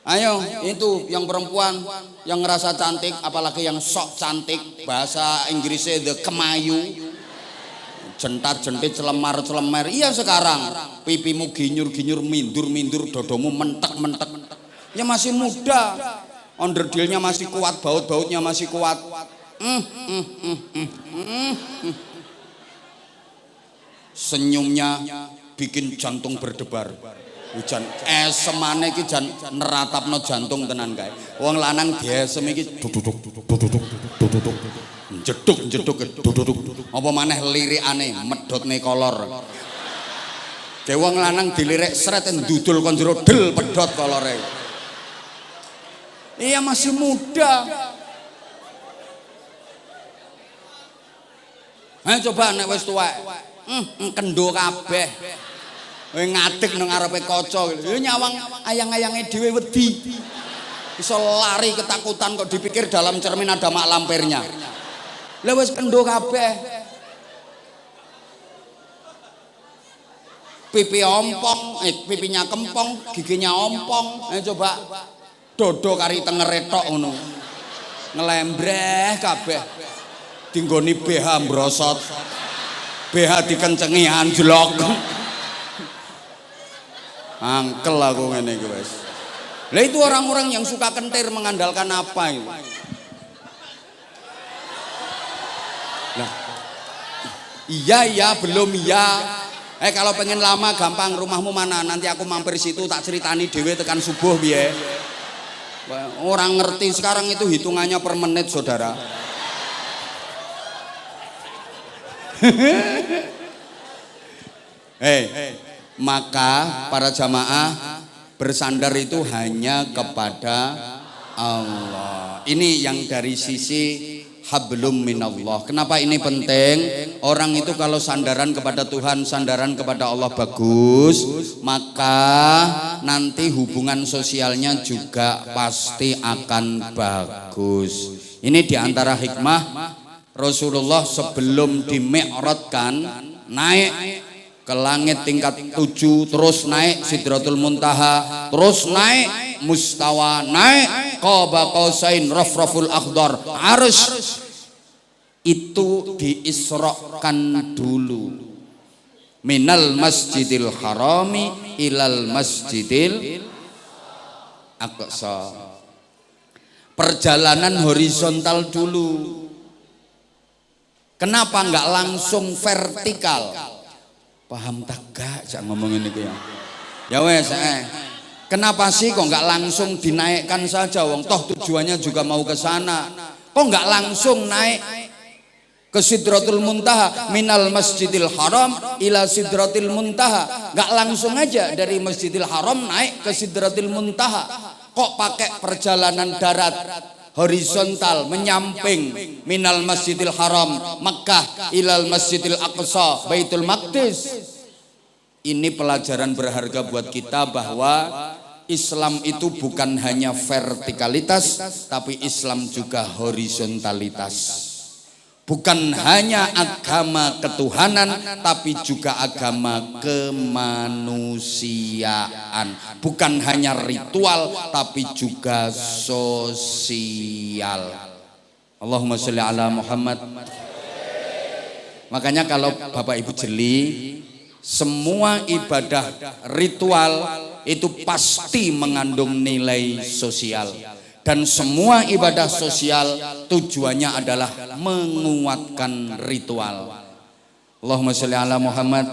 Ayo, itu yang perempuan yang ngerasa cantik, apalagi yang sok cantik, bahasa Inggrisnya the kemayu. Jentat-jentit celemar-celemer. Iya sekarang pipimu ginyur-ginyur, mindur-mindur, dodomu mentek-mentek. Ya masih muda, onderdilnya masih kuat, baut-bautnya masih kuat. Senyumnya bikin jantung berdebar. Hujan semane iki jan neratapno jantung tenan kae. Wong lanang diesem iki duduk. Jeduk. Apa maneh lirikane medhotne kolor. Ke wong lanang dilirik sret ndudul kon jero del pedhot kolore. Iya masih muda. Ayo coba nek wis tuwek. Kendo kabeh. Kowe ngadeg nang ngarepe kaca. Ya nyawang ayang-ayange dhewe wedi. Iso lari ketakutan kok dipikir dalam cermin ada mak lampirnya. Lah wis kendo kabeh. Pipi ompong, pipinya kempong, giginya ompong. Ayo coba dodo kari tenger retok ngono. Ngelembreh kabeh. Dinggoni BH mbrosot. BH dikencengi anjlok. Angkel aku ngene iki wis. Lah itu orang-orang yang suka kentir mengandalkan apa itu? Lah. Iya belum iya. Kalau pengen lama gampang, rumahmu mana? Nanti aku mampir situ tak ceritani dhewe tekan subuh piye. Orang ngerti sekarang itu hitungannya per menit, Saudara. Maka para jamaah bersandar itu hanya kepada Allah. Ini yang dari sisi hablum minallah. Kenapa ini penting? Orang itu kalau sandaran kepada Tuhan, sandaran kepada Allah bagus, maka nanti hubungan sosialnya juga pasti akan bagus. Ini diantara hikmah Rasulullah sebelum dimi'rajkan naik ke langit tingkat 7, terus naik Sidratul Muntaha, terus naik Mustawa, naik Qaba Qausain Rafraful Akhdar, Arsy. Itu diisrokan dulu. Minal Masjidil Harami ilal Masjidil Aqsa. Perjalanan horizontal dulu. Kenapa enggak langsung vertikal? Paham tak gak cak ngomongin itu ya? Ya wes, kenapa sih kok nggak langsung dinaikkan saja? Wong toh tujuannya juga mau ke sana. Kok nggak langsung naik ke Sidratul Muntaha, minal Masjidil Haram ila Sidratil Muntaha? Nggak langsung aja dari Masjidil Haram naik ke Sidratil Muntaha. Kok pakai perjalanan darat horizontal menyamping minal Masjidil Haram Makkah ilal Masjidil Aqsa Baitul Maqdis? Ini pelajaran berharga buat kita bahwa Islam itu bukan hanya vertikalitas, tapi Islam juga horizontalitas. Bukan hanya agama ketuhanan, tapi juga agama kemanusiaan. Bukan hanya ritual, tapi juga sosial. Allahumma sholli ala Muhammad. Makanya kalau Bapak Ibu jeli, semua ibadah ritual itu pasti mengandung nilai sosial. Dan semua ibadah sosial tujuannya adalah menguatkan ritual. Allahumma sholli ala Muhammad.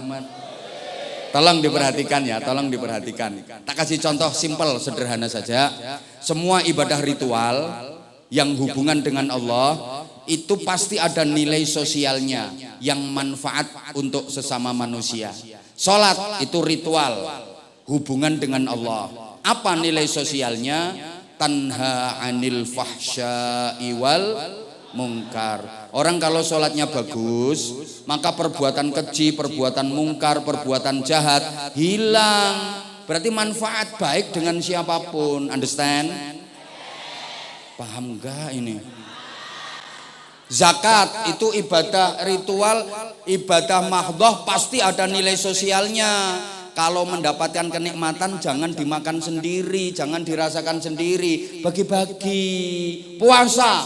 Tolong diperhatikan ya, tolong diperhatikan. Tak kasih contoh simpel sederhana saja. Semua ibadah ritual yang hubungan dengan Allah itu pasti ada nilai sosialnya yang manfaat untuk sesama manusia. Salat itu ritual hubungan dengan Allah. Apa nilai sosialnya? Tanha anil fahsya'i wal mungkar. Orang kalau sholatnya bagus, maka perbuatan keji, perbuatan mungkar, perbuatan jahat hilang. Berarti manfaat baik dengan siapapun. Understand? Paham gak ini? Zakat itu ibadah ritual, ibadah mahdhah, pasti ada nilai sosialnya. Kalau mendapatkan kenikmatan jangan dimakan sendiri, jangan dirasakan sendiri, bagi-bagi. Puasa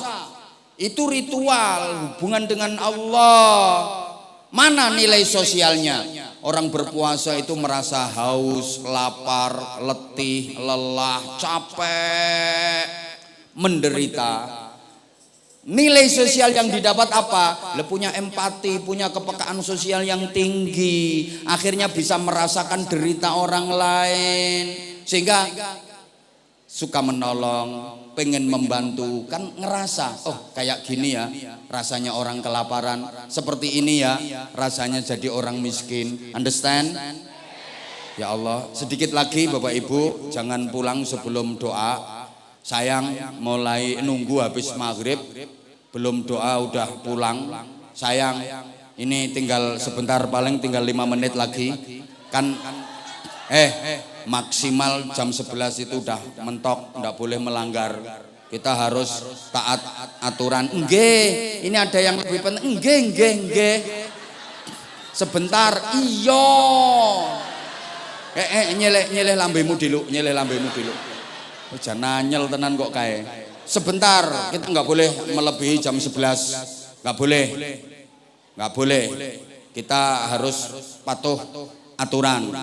itu ritual hubungan dengan Allah. Mana nilai sosialnya? Orang berpuasa itu merasa haus, lapar, letih, lelah, capek, menderita. Nilai sosial yang didapat apa? Punya empati, punya kepekaan sosial yang tinggi. Akhirnya bisa merasakan derita orang lain. Sehingga suka menolong, pengen membantu. Kan ngerasa, oh kayak gini ya rasanya orang kelaparan. Seperti ini ya rasanya jadi orang miskin. Understand? Ya Allah, sedikit lagi Bapak Ibu, jangan pulang sebelum doa. Sayang mulai nunggu habis maghrib, belum doa udah pulang. Sayang ini tinggal sebentar, paling tinggal 5 menit lagi. Kan maksimal jam 11 itu udah mentok, enggak boleh melanggar. Kita harus taat aturan. Nggih, ini ada yang lebih penting. Nggih. Sebentar, iya. Nyeleh lambemu dulu, jangan nanyel tenan kok kae. Sebentar, kita nggak boleh melebihi jam 11. Nggak boleh. Kita harus patuh aturan.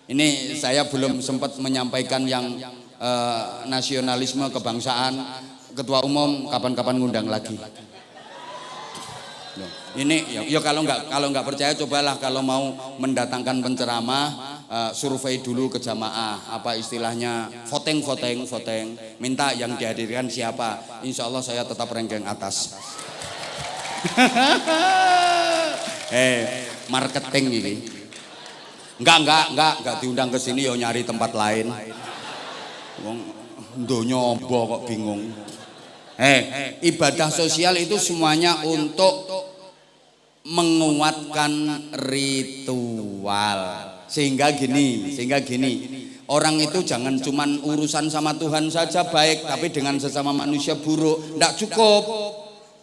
Ini saya belum sempat menyampaikan yang nasionalisme kebangsaan. Ketua umum kapan-kapan ngundang lagi. Ini ya kalau nggak percaya cobalah kalau mau mendatangkan penceramah survei dulu ke jamaah, apa istilahnya voting, minta yang dihadirkan siapa, insya Allah saya tetap ranking atas. Marketing ini enggak diundang ke sini yo nyari tempat lain. Wong ndonyo kok bingung. Ibadah sosial itu semuanya untuk menguatkan ritual. Sehingga gini, orang itu jangan cuman urusan sama Tuhan saja baik, tapi dengan sesama manusia buruk. Nggak cukup.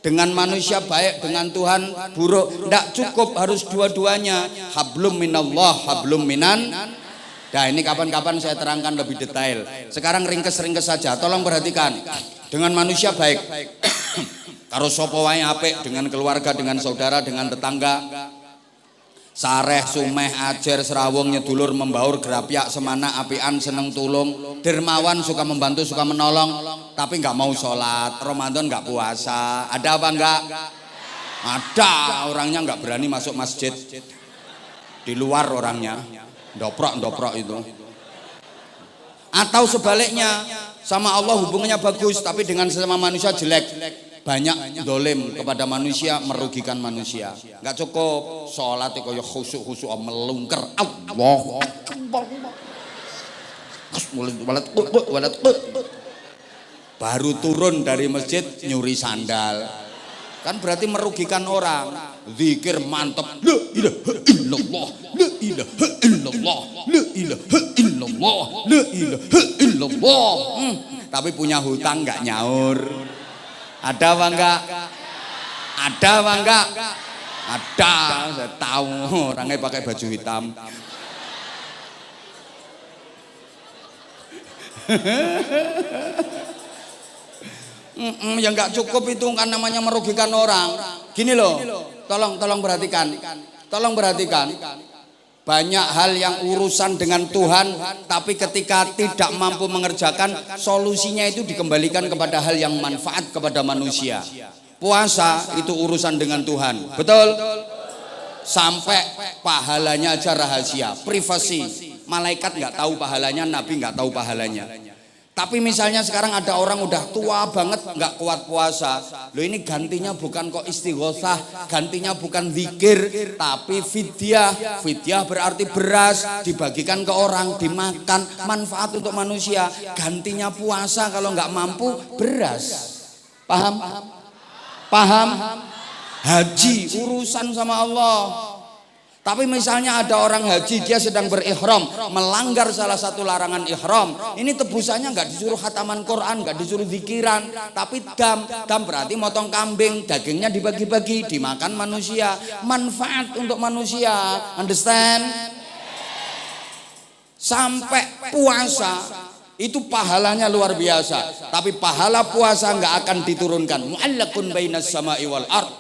Dengan manusia baik, dengan Tuhan buruk. Nggak cukup, harus dua-duanya. Hablum minallah, hablum minan. Nah ini kapan-kapan saya terangkan lebih detail. Sekarang ringkes saja, tolong perhatikan. Dengan manusia baik, karo sapa wae apik, dengan keluarga, dengan saudara, dengan tetangga. Sareh, sumeh, ajer, serawung, nyedulur, membaur, gerapyak, semana, apian, seneng tulung, dermawan, suka membantu, suka menolong, tapi nggak mau sholat, Ramadan nggak puasa. Ada apa enggak? Ada, orangnya nggak berani masuk masjid. Di luar orangnya, doprok itu. Atau sebaliknya, sama Allah hubungannya bagus, tapi dengan sesama manusia jelek. Banyak dolim kepada manusia, merugikan manusia. Nggak cukup sholat itu kayak khusyuk melungker. Allah baru turun dari masjid nyuri sandal, kan berarti merugikan orang. Zikir mantep, la ilaha illallah, la ilaha illallah, la ilaha illallah, la ilaha illallah. Tapi punya hutang nggak nyaur. Ada apa enggak? Ada, saya tahu orangnya pakai baju hitam. Yang enggak cukup itu kan namanya merugikan orang. Gini loh, tolong perhatikan. Banyak hal yang urusan dengan Tuhan, tapi ketika tidak mampu mengerjakan, solusinya itu dikembalikan kepada hal yang manfaat kepada manusia. Puasa itu urusan dengan Tuhan, betul? Sampai pahalanya aja rahasia, privasi. Malaikat nggak tahu pahalanya, Nabi nggak tahu pahalanya. Tapi misalnya sekarang ada orang udah tua banget nggak kuat puasa, loh ini gantinya bukan kok istighosah, gantinya bukan zikir, tapi fidyah. Fidyah berarti beras dibagikan ke orang, dimakan, manfaat untuk manusia. Gantinya puasa kalau nggak mampu beras. Paham? Haji urusan sama Allah. Tapi misalnya ada orang haji, dia sedang berihram, melanggar salah satu larangan ihram, ini tebusannya nggak disuruh khataman Quran, nggak disuruh zikiran, tapi dam berarti motong kambing, dagingnya dibagi-bagi, dimakan manusia, manfaat untuk manusia, understand? Sampai puasa itu pahalanya luar biasa, tapi pahala puasa nggak akan diturunkan. Mu'allaqun bainas sama'i wal ard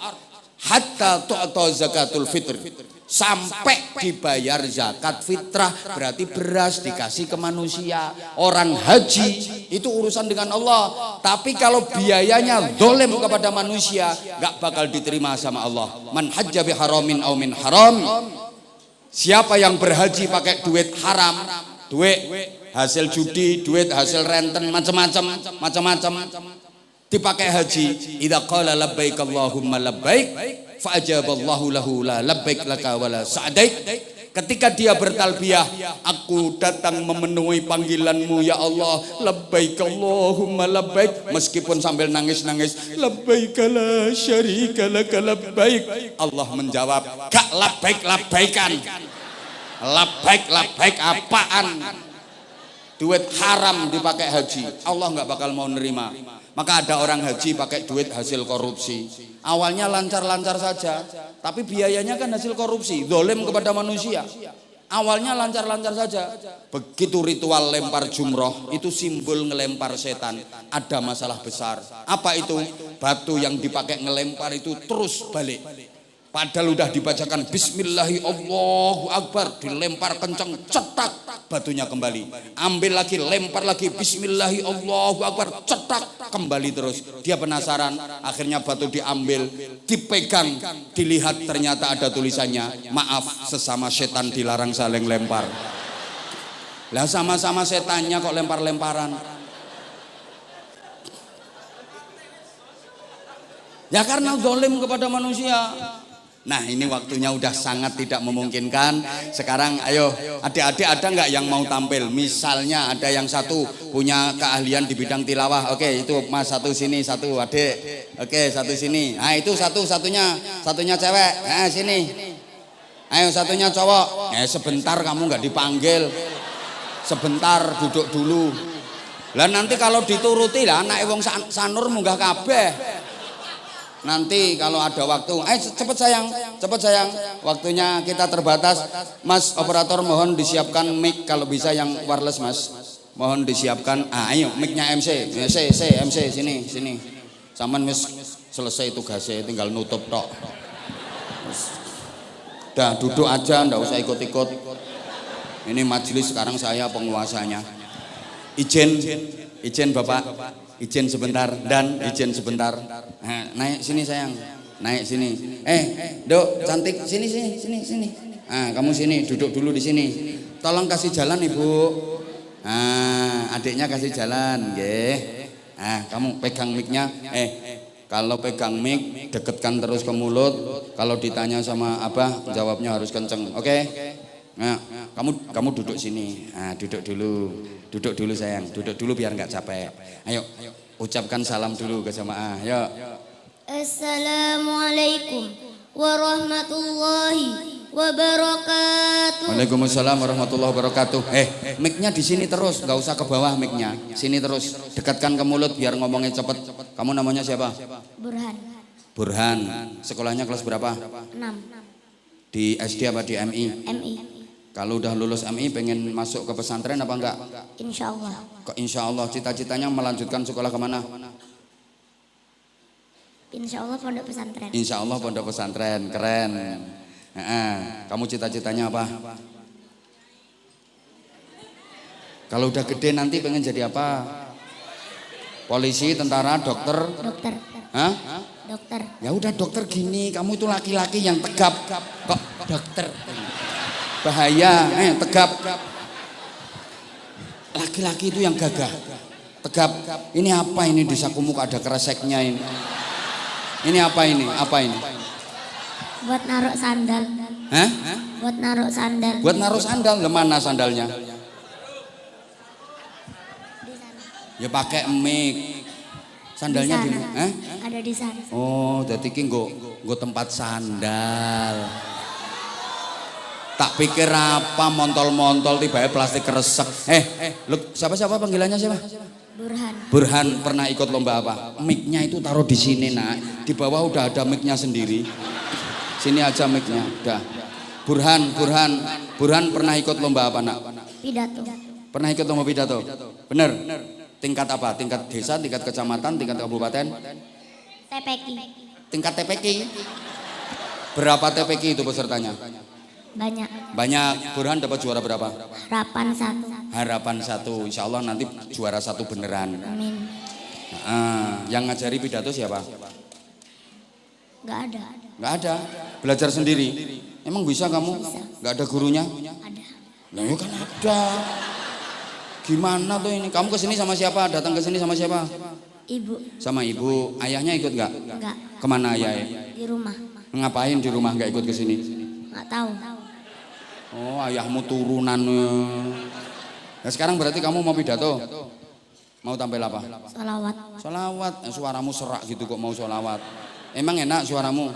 hatta tu'ta zakatul fitr. Sampai dibayar zakat fitrah, berarti beras dikasih ke manusia. Orang haji itu urusan dengan Allah, tapi kalau biayanya dolim kepada manusia, gak bakal diterima sama Allah. Man hajja bi haramin aw min haram, siapa yang berhaji pakai duit haram, duit hasil judi, duit hasil renten, macam-macam dipakai haji, idza qala labbaik Allahumma labbaik fa ajaballahu lahu la labbaik laka wala sa'daik. Ketika dia bertalbiyah, aku datang memenuhi panggilanmu ya Allah, labbaik Allahumma labbaik, meskipun sambil nangis-nangis, labbaik la syarika laka labbaik. Allah menjawab, gak labbaik-labbaikan. Labbaik apaan? Duit haram dipakai haji, Allah nggak bakal mau nerima. Maka ada orang haji pakai duit hasil korupsi. Awalnya lancar-lancar saja, tapi biayanya kan hasil korupsi, zalim kepada manusia. Awalnya lancar-lancar saja. Begitu ritual lempar jumroh, itu simbol ngelempar setan. Ada masalah besar. Apa itu? Batu yang dipakai ngelempar itu terus balik. Padahal udah dibacakan Bismillahi Allahu Akbar, dilempar kencang, cetak, batunya kembali. Ambil lagi, lempar lagi, Bismillahi Allahu Akbar, cetak, kembali terus. Dia penasaran, akhirnya batu diambil, dipegang, dilihat ternyata ada tulisannya, maaf, sesama setan dilarang saling lempar. Lah sama-sama setannya kok lempar-lemparan. Ya karena zalim kepada manusia. Nah ini waktunya udah sangat tidak memungkinkan. Sekarang ayo adik-adik ada nggak yang mau tampil? Misalnya ada yang satu punya keahlian di bidang tilawah. Oke itu mas satu sini, satu adik. Oke satu sini. Nah itu satunya cewek. Nah sini. Ayo satunya cowok. Sebentar kamu nggak dipanggil. Sebentar duduk dulu. Lah nanti kalau dituruti lah anak wong sanur munggah kabeh. Nanti kalau ada waktu, cepet sayang, waktunya kita terbatas. Mas operator mohon disiapkan mic kalau bisa yang wireless mas. Mohon disiapkan. Ayo mic-nya MC, MC sini. Saman wis selesai tugasnya, tinggal nutup tok. Dah duduk aja, ndak usah ikut-ikut. Ini majelis sekarang saya penguasanya. Izin Bapak. Izin sebentar dan izin sebentar. Nah, naik sini sayang, naik sini. Dok, cantik sini. Ah, kamu sini, duduk dulu di sini. Tolong kasih jalan ibu. Ah, adiknya kasih jalan, nggih. Ah, kamu pegang mic-nya. Kalau pegang mic, deketkan terus ke mulut. Kalau ditanya sama abah, jawabnya harus kenceng. Oke? Nah, kamu duduk sini. Ah, duduk dulu sayang. Duduk dulu biar nggak capek. Ayo, ucapkan salam dulu ke jamaah. Ayo. Assalamualaikum warahmatullahi wabarakatuh. Waalaikumsalam warahmatullahi wabarakatuh. Mic-nya di sini terus, nggak usah ke bawah mic-nya. Sini terus, dekatkan ke mulut biar ngomongnya cepet. Kamu namanya siapa? Burhan. Sekolahnya kelas berapa? 6. Di SD apa di MI? MI. Kalau udah lulus MI pengen masuk ke pesantren apa enggak? Insya Allah. Kok insya Allah cita-citanya melanjutkan sekolah kemana? Insya Allah pondok pesantren. Insya Allah pondok pesantren, keren. Kamu cita-citanya apa? Kalau udah gede nanti pengen jadi apa? Polisi, tentara, dokter? Dokter. Hah? Dokter. Ya udah dokter gini, kamu itu laki-laki yang tegap. Kok dokter? Bahaya, tegap. Laki-laki itu yang gagah, tegap. Ini apa ini di sakumu ada kreseknya ini? Ini apa ini? Buat naruh sandal. Hah? Buat naruh sandal. Buat naruh sandal, mana sandalnya? Ya pakai mic. Sandalnya di mana? Ada di sana. Oh, jadi ki nggo tempat sandal. Tak pikir apa montol-montol tiba-tiba plastik kresek. Lu siapa panggilannya siapa? Burhan pernah ikut lomba apa? Mic-nya itu taruh di sini nak. Di bawah udah ada mic-nya sendiri. Sini aja mic-nya. Udah. Burhan pernah ikut lomba apa nak? Pidato. Pernah ikut lomba pidato? Bener. Tingkat apa? Tingkat desa, tingkat kecamatan, tingkat kabupaten? TPQ. Tingkat TPQ. Berapa TPQ itu pesertanya? Banyak. Burhan dapat juara berapa? Harapan 1. Insya Allah nanti juara 1 beneran. Amin. Yang ngajari pidato siapa? Gak ada. Belajar sendiri. Emang bisa kamu? Gak ada gurunya? Ada. Nah, ya kan ada. Gimana tuh ini? Kamu kesini sama siapa? Datang ke sini sama siapa? Ibu. Sama ibu. Ayahnya ikut gak? Enggak. Kemana ayahnya? Di rumah. Ngapain di rumah gak ikut ke sini? Nggak tahu. Oh, ayahmu turunan. Nah, sekarang berarti kamu mau pidato? Mau tampil apa? Salawat. Sholawat. Suaramu serak gitu kok mau sholawat. Emang enak suaramu?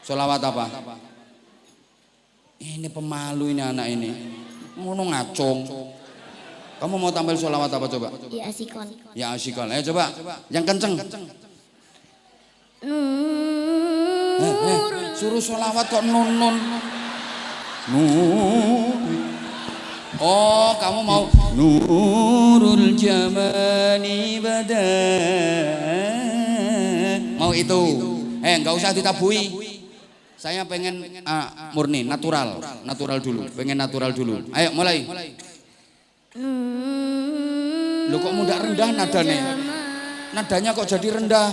Sholawat apa? Ini pemalu ini anak ini. Ngono ngacung. Kamu mau tampil sholawat apa coba? Ya asikon. Ya asikon. Ayo coba. Yang kenceng. Suruh sholawat kok nun. Oh, kamu mau nurul jamani badan. Mau itu. Enggak usah ditabui. Saya pengen murni, natural dulu. Pengen natural dulu. Ayo mulai. Loh kok mudah rendah nadanya? Nadanya kok jadi rendah?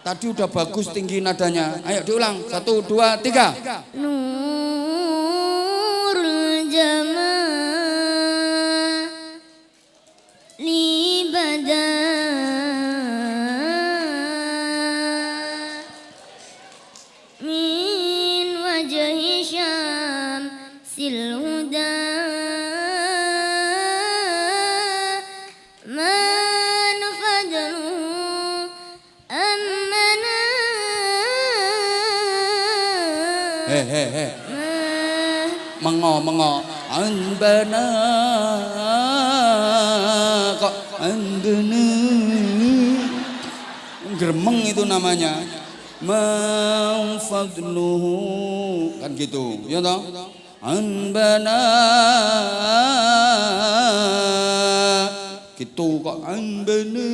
Tadi udah bagus tinggi nadanya. Ayo diulang. 1, 2, 3. Nurul jamali badan min wajhi syamsil huda man fadluhu ammana Mengo anbana kok andene gremeng itu namanya mafadluhu kan gitu ya toh anbana gitu kok anbana.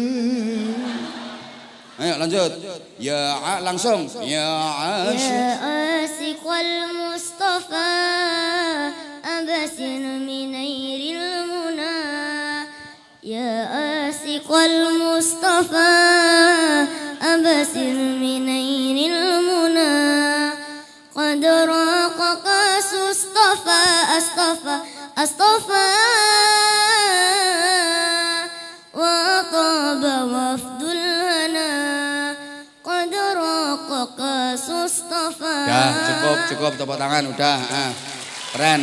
Ayo lanjut ya langsung ya asiqal mustafa abasin minairil muna ya asiqal mustafa abasin minairil muna qad raqaka sustafa astafa wa taba wafdul hana qad raqaka sustafa. Udah cukup tepuk tangan udah keren.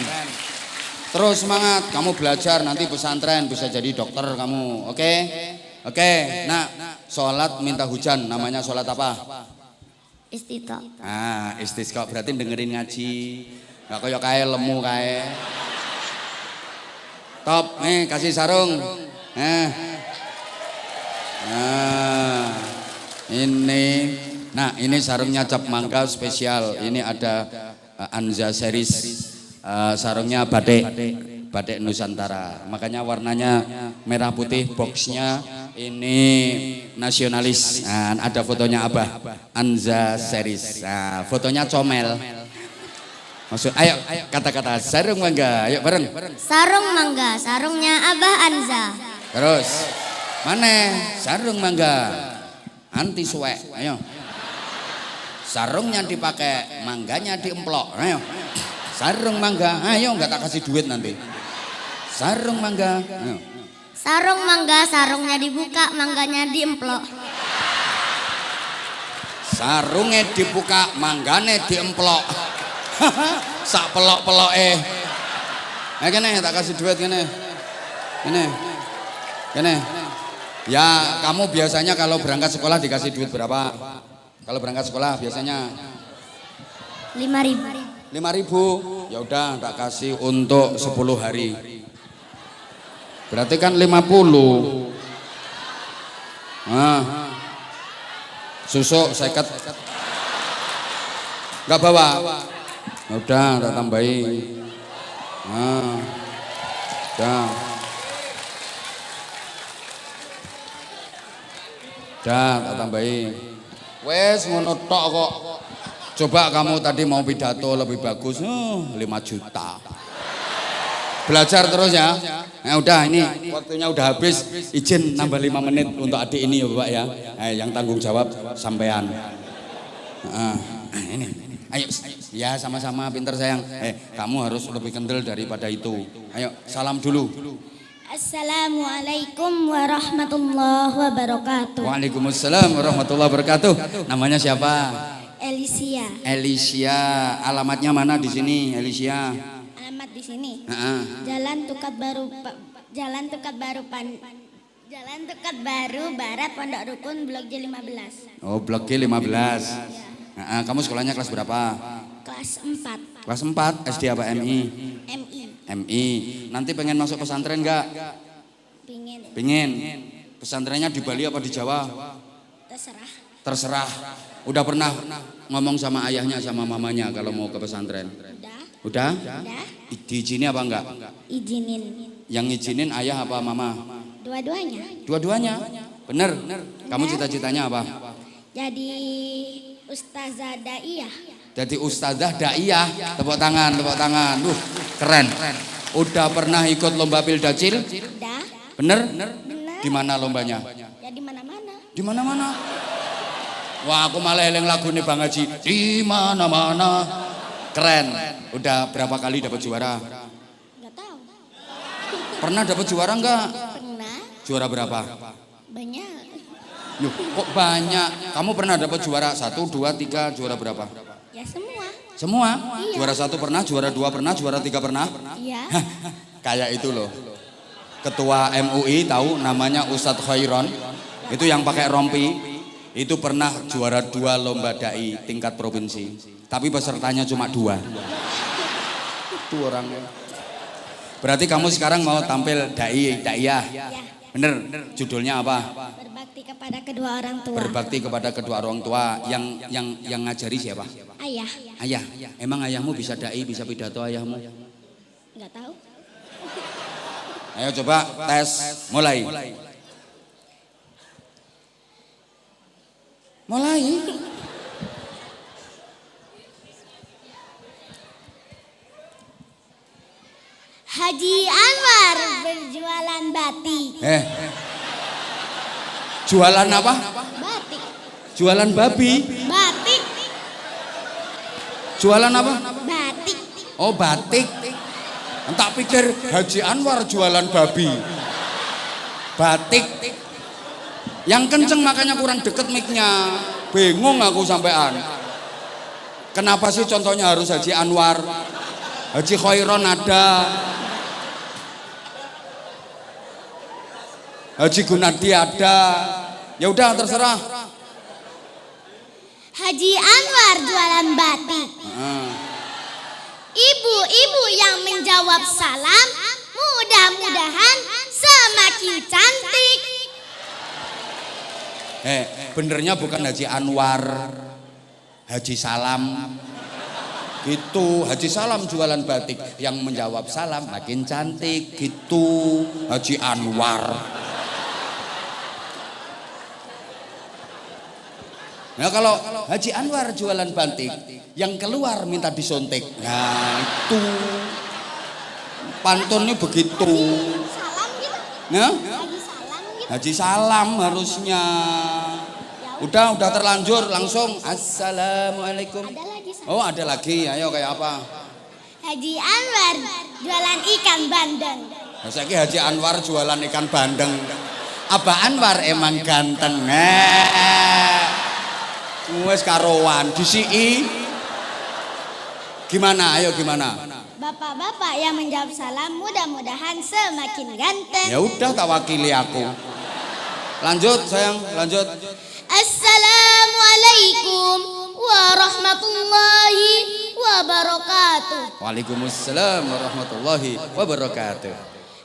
Terus semangat, kamu belajar nanti pesantren bisa jadi dokter kamu, oke? Nah, sholat minta hujan, namanya sholat apa? Istisqa. Istisqa berarti dengerin ngaji, nggak kayak kae lemu kae. Top, nih kasih sarung, ini sarungnya cap mangga spesial, ini ada Anza series. Sarungnya batik Nusantara, makanya warnanya merah putih, boxnya ini nasionalis. Ada fotonya Abah Anza series, fotonya comel. Maksud, ayo kata-kata sarung mangga, ayo bareng. Sarung mangga, sarungnya Abah Anza. Terus mana sarung mangga anti suwek, ayo. Sarungnya dipakai, mangganya diemplok, ayo. Sarung mangga, ayo nggak tak kasih duit nanti. Sarung mangga, ayo. Sarung mangga, sarungnya dibuka, mangganya diemplok. Sarungnya dibuka, manggane diemplok. Sak pelok-pelok kene tak kasih duit kene. Ya kamu biasanya kalau berangkat sekolah dikasih duit berapa? Kalau berangkat sekolah biasanya 5.000. 5.000, ya udah tak kasih untuk 10 hari. Berarti kan 50. Susuk 50. Enggak bawa. Ya udah tak tambahi. Udah. Tak tambahi. Wes ngono tok kok. Coba kamu tadi mau pidato lebih bagus, 5 juta. Belajar terus ya. Nah udah ini waktunya udah habis. Izin nambah 5 menit untuk adik ini ya Bapak ya. Yang tanggung jawab sampean. Ini. Ayo ya sama-sama pinter sayang. Kamu harus lebih kendel daripada itu. Ayo salam dulu. Assalamualaikum warahmatullahi wabarakatuh. Waalaikumsalam warahmatullahi wabarakatuh. Namanya siapa? Elisia. Elisia, alamatnya mana di sini, Elisia? Alamat di sini. Heeh. Jalan Tukat Baru Barat Pondok Rukun Blok J15. Oh, Blok G15. Heeh, kamu sekolahnya kelas berapa? Kelas 4. Kelas 4, SD apa MI? MI. MI. Nanti pengen masuk pesantren enggak? Pengen. Pesantrennya di Bali apa di Jawa? Terserah. Udah pernah ngomong sama ayahnya sama mamanya kalau mau ke pesantren? Udah? Diizinin apa enggak? Izinin. Yang ngizinin ayah apa mama? Dua-duanya. Bener. Kamu cita-citanya apa? Jadi ustazah daiyah. Jadi ustazah daiyah. Tepuk tangan. Keren. Udah pernah ikut lomba Pildacil? Udah. Bener? Di mana lombanya? Ya di mana-mana. Di mana-mana. Wah, aku malah eling lagu nih Bang Haji. Di mana-mana. Keren. Udah berapa kali dapat juara? Enggak tahu. Pernah dapat juara enggak? Pernah. Juara berapa? Banyak. Loh, kok banyak? Kamu pernah dapat juara 1, 2, 3, juara berapa? Ya semua. Semua? Iya. Juara 1 pernah, juara 2 pernah, juara 3 pernah? Iya. Kayak itu loh. Ketua MUI tahu namanya Ustadz Khairon. Itu yang pakai rompi. Itu pernah juara 2 lomba dai tingkat provinsi. Tapi pesertanya cuma 2. Itu orangnya. Berarti kamu sekarang mau tampil daiyah. Ya. Bener. Judulnya apa? Berbakti kepada kedua orang tua. Berbakti kepada kedua orang tua. Yang ngajari siapa? Ayah. Ayah. Emang ayahmu bisa dai, bisa pidato ayahmu? Enggak tahu. Ayo coba tes, mulai. Haji Anwar berjualan batik. Jualan apa? Batik. Jualan babi. Batik. Jualan apa? Batik. Oh, batik. Tak pikir Haji Anwar jualan babi. Batik. Yang kenceng makanya kurang deket mic-nya. Bingung aku sampean. Kenapa sih contohnya harus Haji Anwar? Haji Khairon ada. Haji Gunadi ada. Ya udah terserah. Haji Anwar jualan batik. Ibu-ibu yang menjawab salam mudah-mudahan semakin cantik. Benernya bukan Haji Anwar, Haji Salam. Gitu, Haji Salam jualan batik, yang menjawab salam makin cantik. Gitu, Haji Anwar. Nah kalau Haji Anwar jualan batik, yang keluar minta disontek. Nah itu pantunnya begitu. Salam gitu. Nah, Haji salam gitu. Haji Salam harusnya. Udah terlanjur langsung. Assalamualaikum. Ada lagi salam. Oh ada lagi, ayo kayak apa? Haji Anwar jualan ikan bandeng. Saiki Haji Anwar jualan ikan bandeng. Abah Anwar emang ganteng. Wes karowan disiki. Gimana? Ayo gimana? Bapak-bapak yang menjawab salam mudah-mudahan semakin ganteng. Ya udah tak wakili aku. Lanjut sayang, lanjut. Assalamualaikum warahmatullahi wabarakatuh. Waalaikumsalam warahmatullahi wabarakatuh.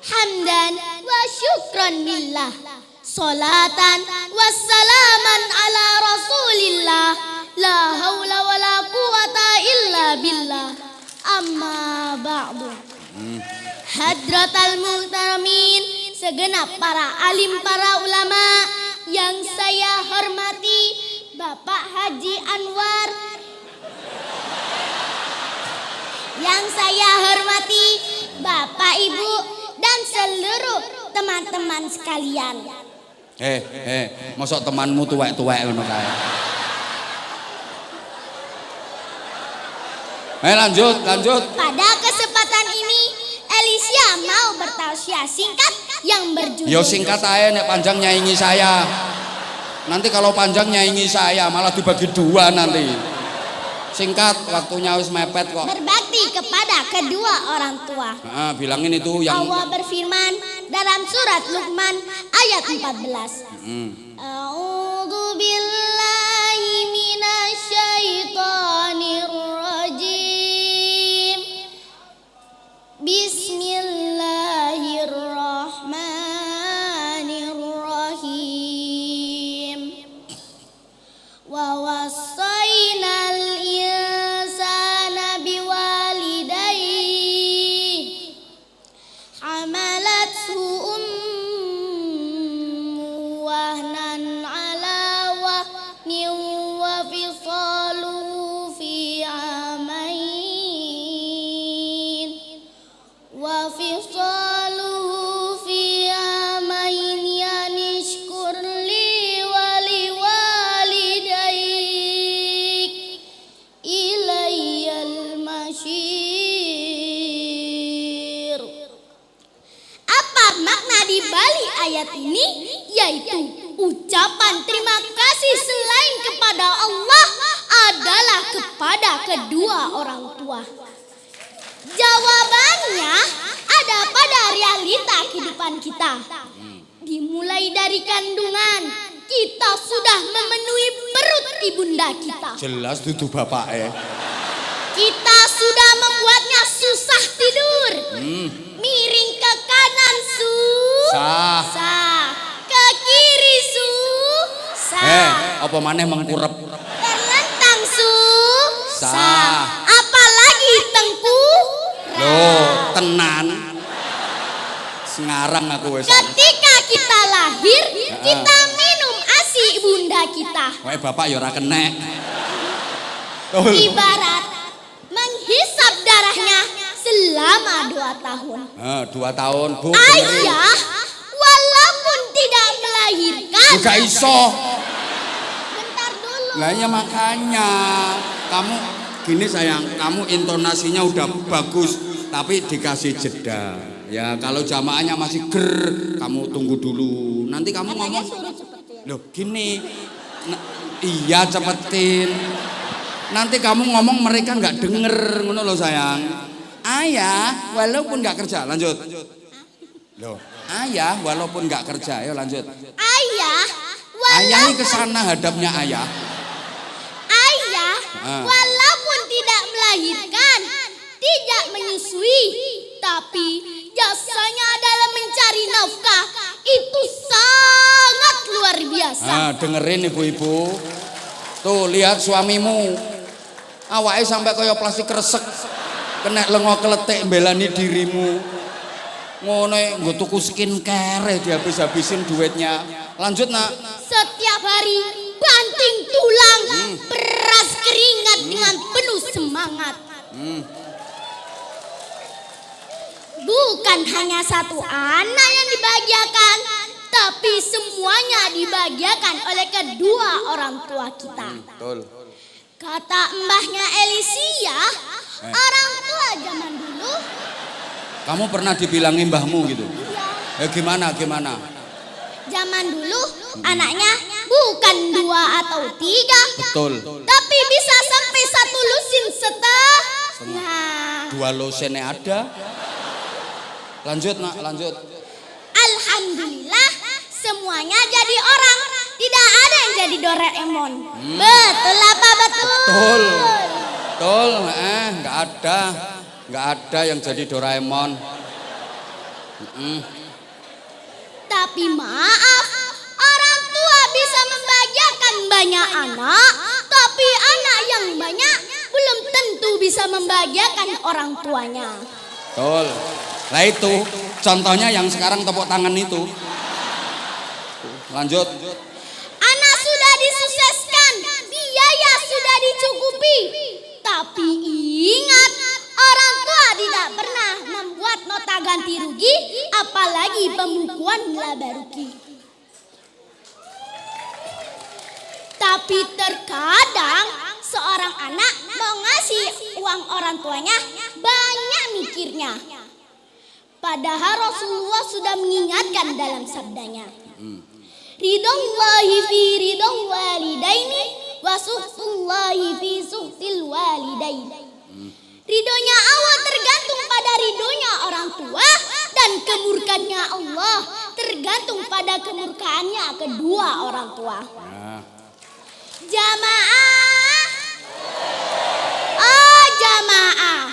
Hamdan wa syukran lillah. Salatan wassalaman ala rasulillah. La haula wa la quwata illa billah. Amma ba'du. Hadratal muhtaramin, segenap para alim, para ulama yang saya hormati, Bapak Haji Anwar. Yang saya hormati Bapak, Ibu, dan seluruh teman-teman sekalian. Mosok temanmu tuwek-tuwek ngono kae. Lanjut. Pada kesempatan ini Elisia mau bertausiah singkat yang berjudul. Yo singkat aja, nek panjang nyaingi saya. Nanti kalau panjang nyaingi saya malah dibagi 2 nanti. Singkat, waktunya wis mepet kok. Berbakti kepada kedua orang tua. Bilangin itu yang Allah berfirman dalam surat Luqman ayat 14. A'udzu billahi minasyaitonir rajim. Bismillahirrahmanirrahim. Wa wassaynal insana biwalidayhi hamalathu ummuhu wahnan ala wahnin wa fisaluhu fi amain wa fisaluhu fi amain yanishkur li wa liwalidayk ilayyal masyir. Apa makna di balik ayat ini? Yaitu ucapan terima kasih selain kepada Allah adalah kepada kedua orang tua. Jawabannya ada pada realita kehidupan kita. Dimulai dari kandungan, kita sudah memenuhi perut ibunda kita. jelas dudu bapake. Kita sudah membuatnya susah tidur. Miring ke kanan Sah. sah. Ke kiri sah. Apa maneh mengkurep? Terlentang Sah. Apalagi tengkurap. Loh, tenan. Sengarang aku wis. Ketika kita lahir, kita minum ASI ibunda kita. Wae bapak ya ora kenek. Ibarat menghisap darahnya selama 2 tahun. 2 tahun, Bu. Ayah walaupun tidak melahirkan. Juga iso. Bentar dulu. Lah ya makanya kamu gini sayang, kamu intonasinya udah bagus tapi dikasih jeda. Ya kalau jamaahnya masih ger, kamu tunggu dulu. Nanti kamu ngomong. Loh gini. Iya cepetin. Nanti kamu ngomong mereka nggak denger, ngono loh sayang. Ayah walaupun nggak kerja, lanjut. Loh, ayah walaupun nggak kerja, ayo lanjut. Ayah Ayah ke sana hadapnya ayah. Ayah walaupun tidak melahirkan, tidak menyusui, tapi jasanya dalam mencari nafkah itu sangat luar biasa. Dengerin ibu-ibu. Tuh lihat suamimu. Awake sampai kaya plastik kresek. Kena lengo keletik mbelani dirimu. Ngono nggo tuku skincare dihabis-habisin duitnya. Lanjut nak. Setiap hari banting tulang, peras keringat dengan penuh semangat. Bukan hanya satu anak yang dibahagiakan, tapi semuanya dibahagiakan oleh kedua orang tua kita. Betul. Kata mbahnya Elisia, orang tua zaman dulu. Kamu pernah dibilangin mbahmu gitu? Iya. Gimana? Zaman dulu anaknya bukan 2 atau 3, Betul. tapi bisa sampai 1 lusin setengah. 2 losennya ada. Lanjut nak, lanjut. Alhamdulillah semuanya jadi orang, tidak ada yang jadi Doraemon. Betul apa betul? Betul. Nggak ada yang jadi Doraemon. Tapi maaf, orang tua bisa membahagiakan banyak anak, tapi anak yang banyak belum tentu bisa membahagiakan orang tuanya. Betul. Lah itu contohnya yang sekarang tepuk tangan itu. Lanjut. Anak sudah disukseskan, biaya sudah dicukupi. Tapi ingat, orang tua tidak pernah membuat nota ganti rugi, apalagi pembukuan laba rugi. Tapi terkadang seorang anak mau ngasih uang orang tuanya banyak mikirnya. Padahal Rasulullah sudah mengingatkan dalam sabdanya. Ridhallahi fi ridhal walidaini wa sukhtullahi fi sukhtil walidain. Ridhonya Allah tergantung pada ridhonya orang tua dan kemurkaannya Allah tergantung pada kemurkaannya kedua orang tua. Jamaah. Oh jamaah.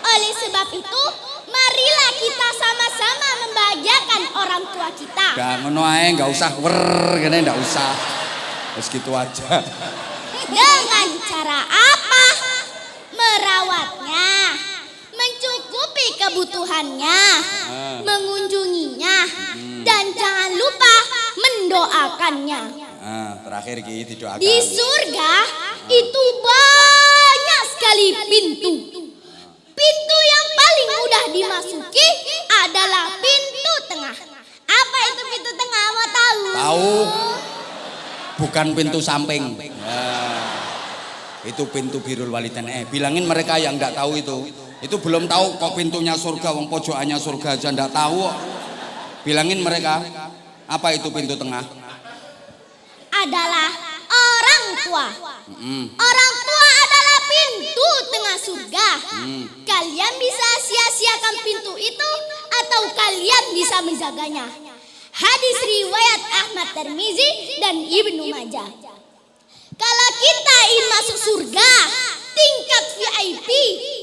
Oleh sebab itu, marilah kita sama-sama membahagiakan orang tua kita. Udah ngono ae, enggak usah kene enggak usah. Wis gitu aja. Dengan cara apa? Merawatnya, mencukupi kebutuhannya, mengunjunginya, dan jangan lupa mendoakannya. Terakhir Ki didoakan. Di surga itu banyak sekali pintu. Pintu yang paling mudah dimasuki adalah pintu tengah. Apa itu pintu tengah? Mau tahu? Tahu. Bukan pintu samping. Itu pintu birrul walidain. Bilangin mereka yang enggak tahu itu. Itu belum tahu kok pintunya surga, wong pojokannya surga aja enggak tahu. Bilangin mereka, apa itu pintu tengah? Adalah orang tua. Orang tua adalah pintu tengah surga. Kalian bisa sia-siakan pintu itu atau kalian bisa menjaganya. Hadis riwayat Ahmad Tirmizi dan Ibnu Majah. Kalau kita ingin masuk surga tingkat VIP,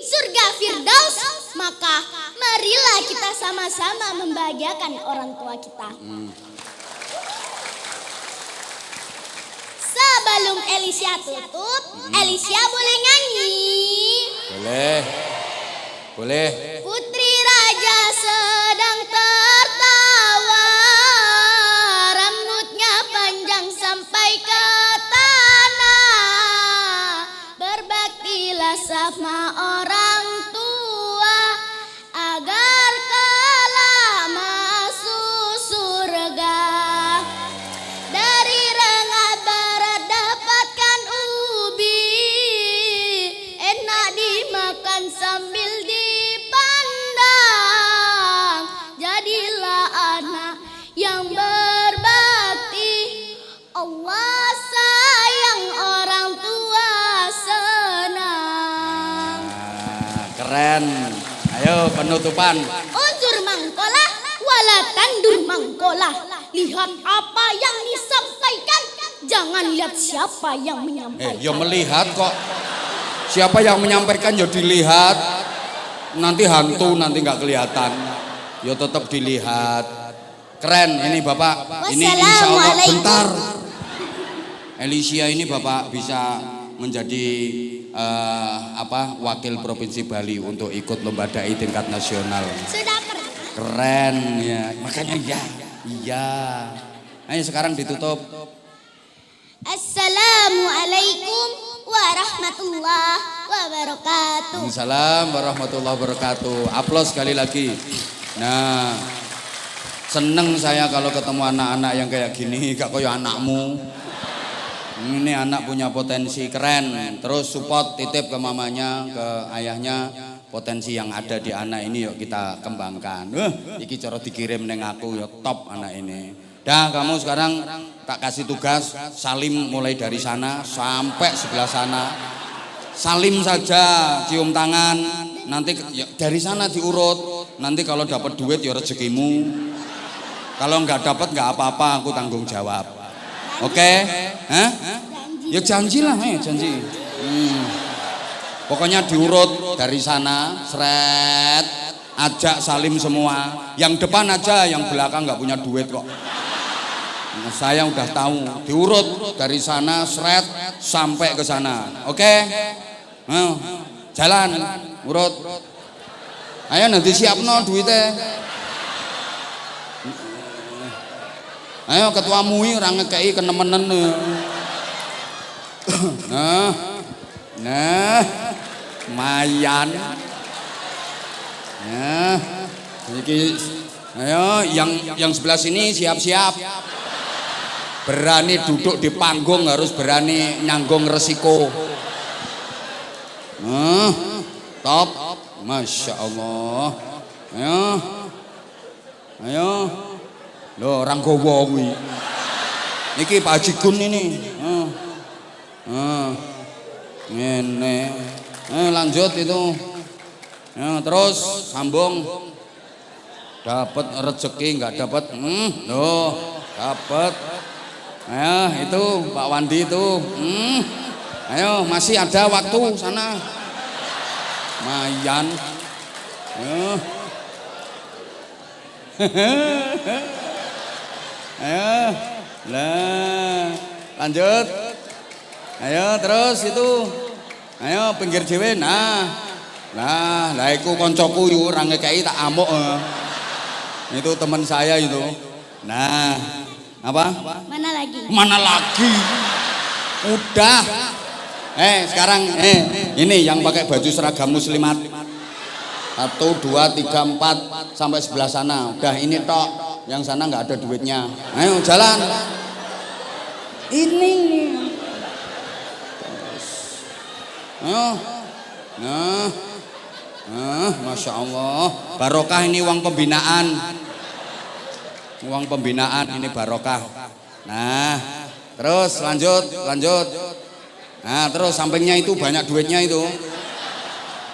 surga Firdaus, maka marilah kita sama-sama membahagiakan orang tua kita. Sebelum Elisia tutup, Elisia boleh nyanyi? Boleh. Boleh. Putri Raja sedang tertawa, rambutnya panjang sampai ke tanah. Berbaktilah sama orang tua agar kelak masuk surga. Dari rengat barat dapatkan ubi, enak dimakan sambil dipandang. Jadilah anak yang berbakti, Allah sayang, orang tua senang. Keren. Ayo penutupan. Unjur mangkola, wala tandur mangkola. Lihat apa yang disampaikan, jangan lihat siapa yang menyampaikan. Ya melihat kok. Siapa yang menyampaikan ya dilihat. Nanti hantu nanti nggak kelihatan. Ya tetap dilihat. Keren ini Bapak. Ini insya Allah bentar. Elisia ini Bapak bisa menjadi wakil Provinsi Bali untuk ikut lomba dai tingkat nasional. Sudah pernah. Keren ya. Makanya iya. Ayo sekarang ditutup. Assalamualaikum warahmatullahi wabarakatuh. Waalaikumsalam warahmatullahi wabarakatuh. Aplaus sekali lagi. Nah, seneng saya kalau ketemu anak-anak yang kayak gini, gak kayak anakmu. Ini anak punya potensi keren. Terus support, titip ke mamanya, ke ayahnya, potensi yang ada di anak ini yuk kita kembangkan. Iki cara dikirim neng aku ya top anak ini. Dah kamu sekarang tak kasih tugas salim mulai dari sana sampai sebelah sana. Salim saja, cium tangan. Nanti ya, dari sana diurut. Nanti kalau dapat duit ya rezekimu. Kalau nggak dapat nggak apa-apa, aku tanggung jawab. Oke? Hah? Ya janjilah, janji. Pokoknya diurut dari sana, seret, ajak salim semua. Yang depan aja, yang belakang nggak punya duit kok. Nah, saya udah tahu, diurut dari sana, seret sampai ke sana. Oke? Nah, jalan, urut. Ayo nanti siapno duitnya. Ayo ketua MUI orang ngekei kenemenen. Nah, mayan. Nah, ayo yang sebelah sini siap-siap. Berani duduk di panggung, harus berani nyanggung resiko. Top, masya Allah. Ayo. Loh, orang gowo kuwi. Niki Pak Haji Gun ini. Ngene. Lanjut itu. Terus sambung. Dapat rezeki nggak dapat? Loh, dapat. Itu Pak Wandi itu. Ayo, masih ada waktu sana. Mayan. Ayo, lah, lanjut. Ayo terus itu. Ayo pinggir dhewe. Nah, iku koncoku yo ora ngekeki tak amuk. Itu teman saya itu. Nah, apa? Mana lagi? Udah. Sekarang ini yang pakai baju seragam muslimat. 1, 2, 3, 4 sampai sebelah sana. Udah ini tok. Yang sana nggak ada duitnya. Ayo jalan. Ini. Ayo. Masya Allah. Barokah ini uang pembinaan. Uang pembinaan ini barokah. Nah, terus lanjut. Nah, terus sampingnya itu banyak duitnya itu.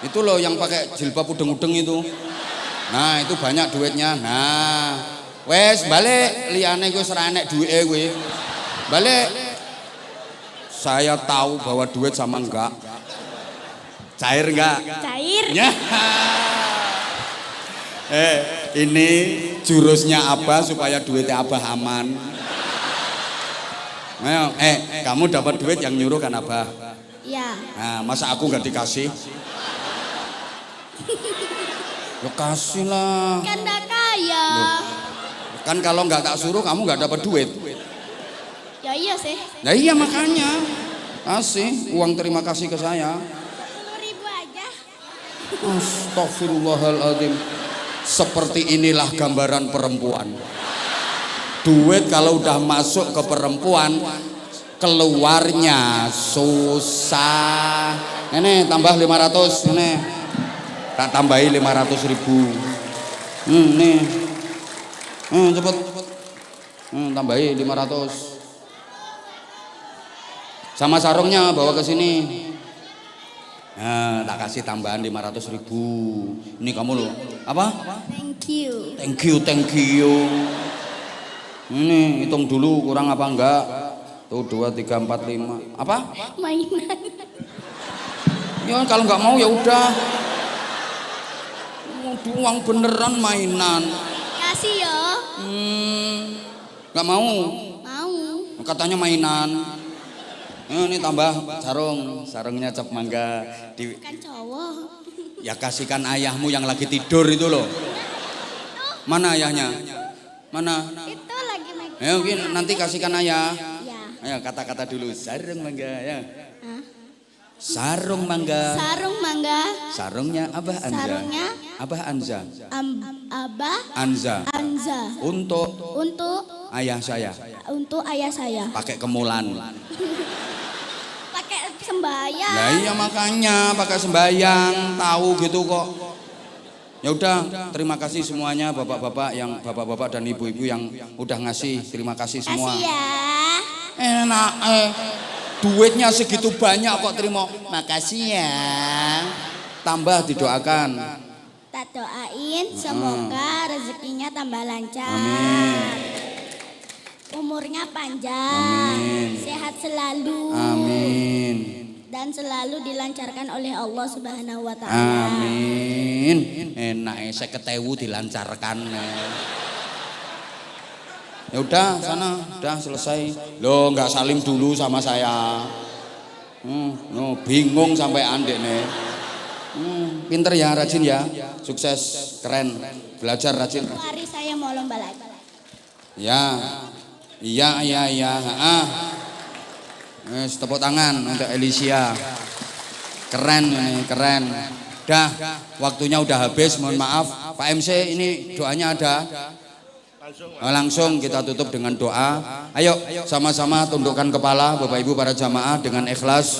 Itu loh yang pakai jilbab udeng-udeng itu. Nah, itu banyak duitnya. Nah, wes balik liyane gue ora enek duwike kowe. Balik. Saya tahu bahwa duit sama enggak. Cair enggak? Cair. Ya. Ini jurusnya Abah supaya duitnya Abah aman. Ayo, kamu dapat duit yang nyuruh kan Abah? Iya. Nah, masa aku nggak dikasih? Ya kasih lah. Kan dah kaya. Loh, kan kalau nggak tak suruh kamu nggak dapat duit. Ya iya sih. Nah iya makanya kasih uang terima kasih ke saya. 10.000 aja. Astagfirullahaladzim. Seperti inilah gambaran perempuan. Duit kalau udah masuk ke perempuan keluarnya susah. Ini tambah 500 ini. Tak tambahi 500.000. Nih. Cepet. Tambahi 500. Sama sarungnya bawa ke sini. Nah, tak kasih tambahan 500.000. Ini kamu loh. Apa? Thank you. Thank you. Ini hitung dulu kurang apa enggak? Tuh 2, 3, 4, 5. Apa? Mainan. Ya kalau nggak mau ya udah. Uang beneran mainan. Kasih ya. Nggak mau. Mau. Katanya mainan. Ini tambah sarungnya cap mangga. Kan cowok. Ya kasihkan ayahmu yang lagi tidur itu loh. Mana ayahnya? Mana? Itu lagi megang. Ya mungkin nanti kasihkan ayah. Ya. Ayo kata-kata dulu. Sarung mangga ya. Sarung mangga. Sarung mangga. Sarungnya Abah Anza. Sarungnya Abah Anza. Abah Anza. Anza. Untuk ayah saya. Untuk ayah saya. Pakai kemulan. Pakai sembayang. Nah iya makanya pakai sembayang, tahu gitu kok. Ya udah, terima kasih semuanya bapak-bapak dan ibu-ibu yang udah ngasih. Terima kasih semua. Kasih ya. Enak duitnya segitu banyak kok terima. Makasih ya. Tambah didoakan. Tak doain semoga rezekinya tambah lancar. Amin. Umurnya panjang. Amin. Sehat selalu. Amin. Dan selalu dilancarkan oleh Allah Subhanahu wa taala. Amin. Enak 50.000 dilancarkan. Ya udah sana, udah selesai. Loh nggak salim dulu sama saya. Bingung sampai andek nih. Pinter ya, rajin ya, sukses, keren, belajar rajin. Hari saya mau lomba lagi. Ya, iya. Tepuk tangan untuk Elisia. Keren ini, keren. Dah, waktunya udah habis. Mohon maaf, Pak MC ini doanya ada. Langsung kita tutup dengan doa. Ayo sama-sama tundukkan kepala Bapak Ibu para jamaah dengan ikhlas.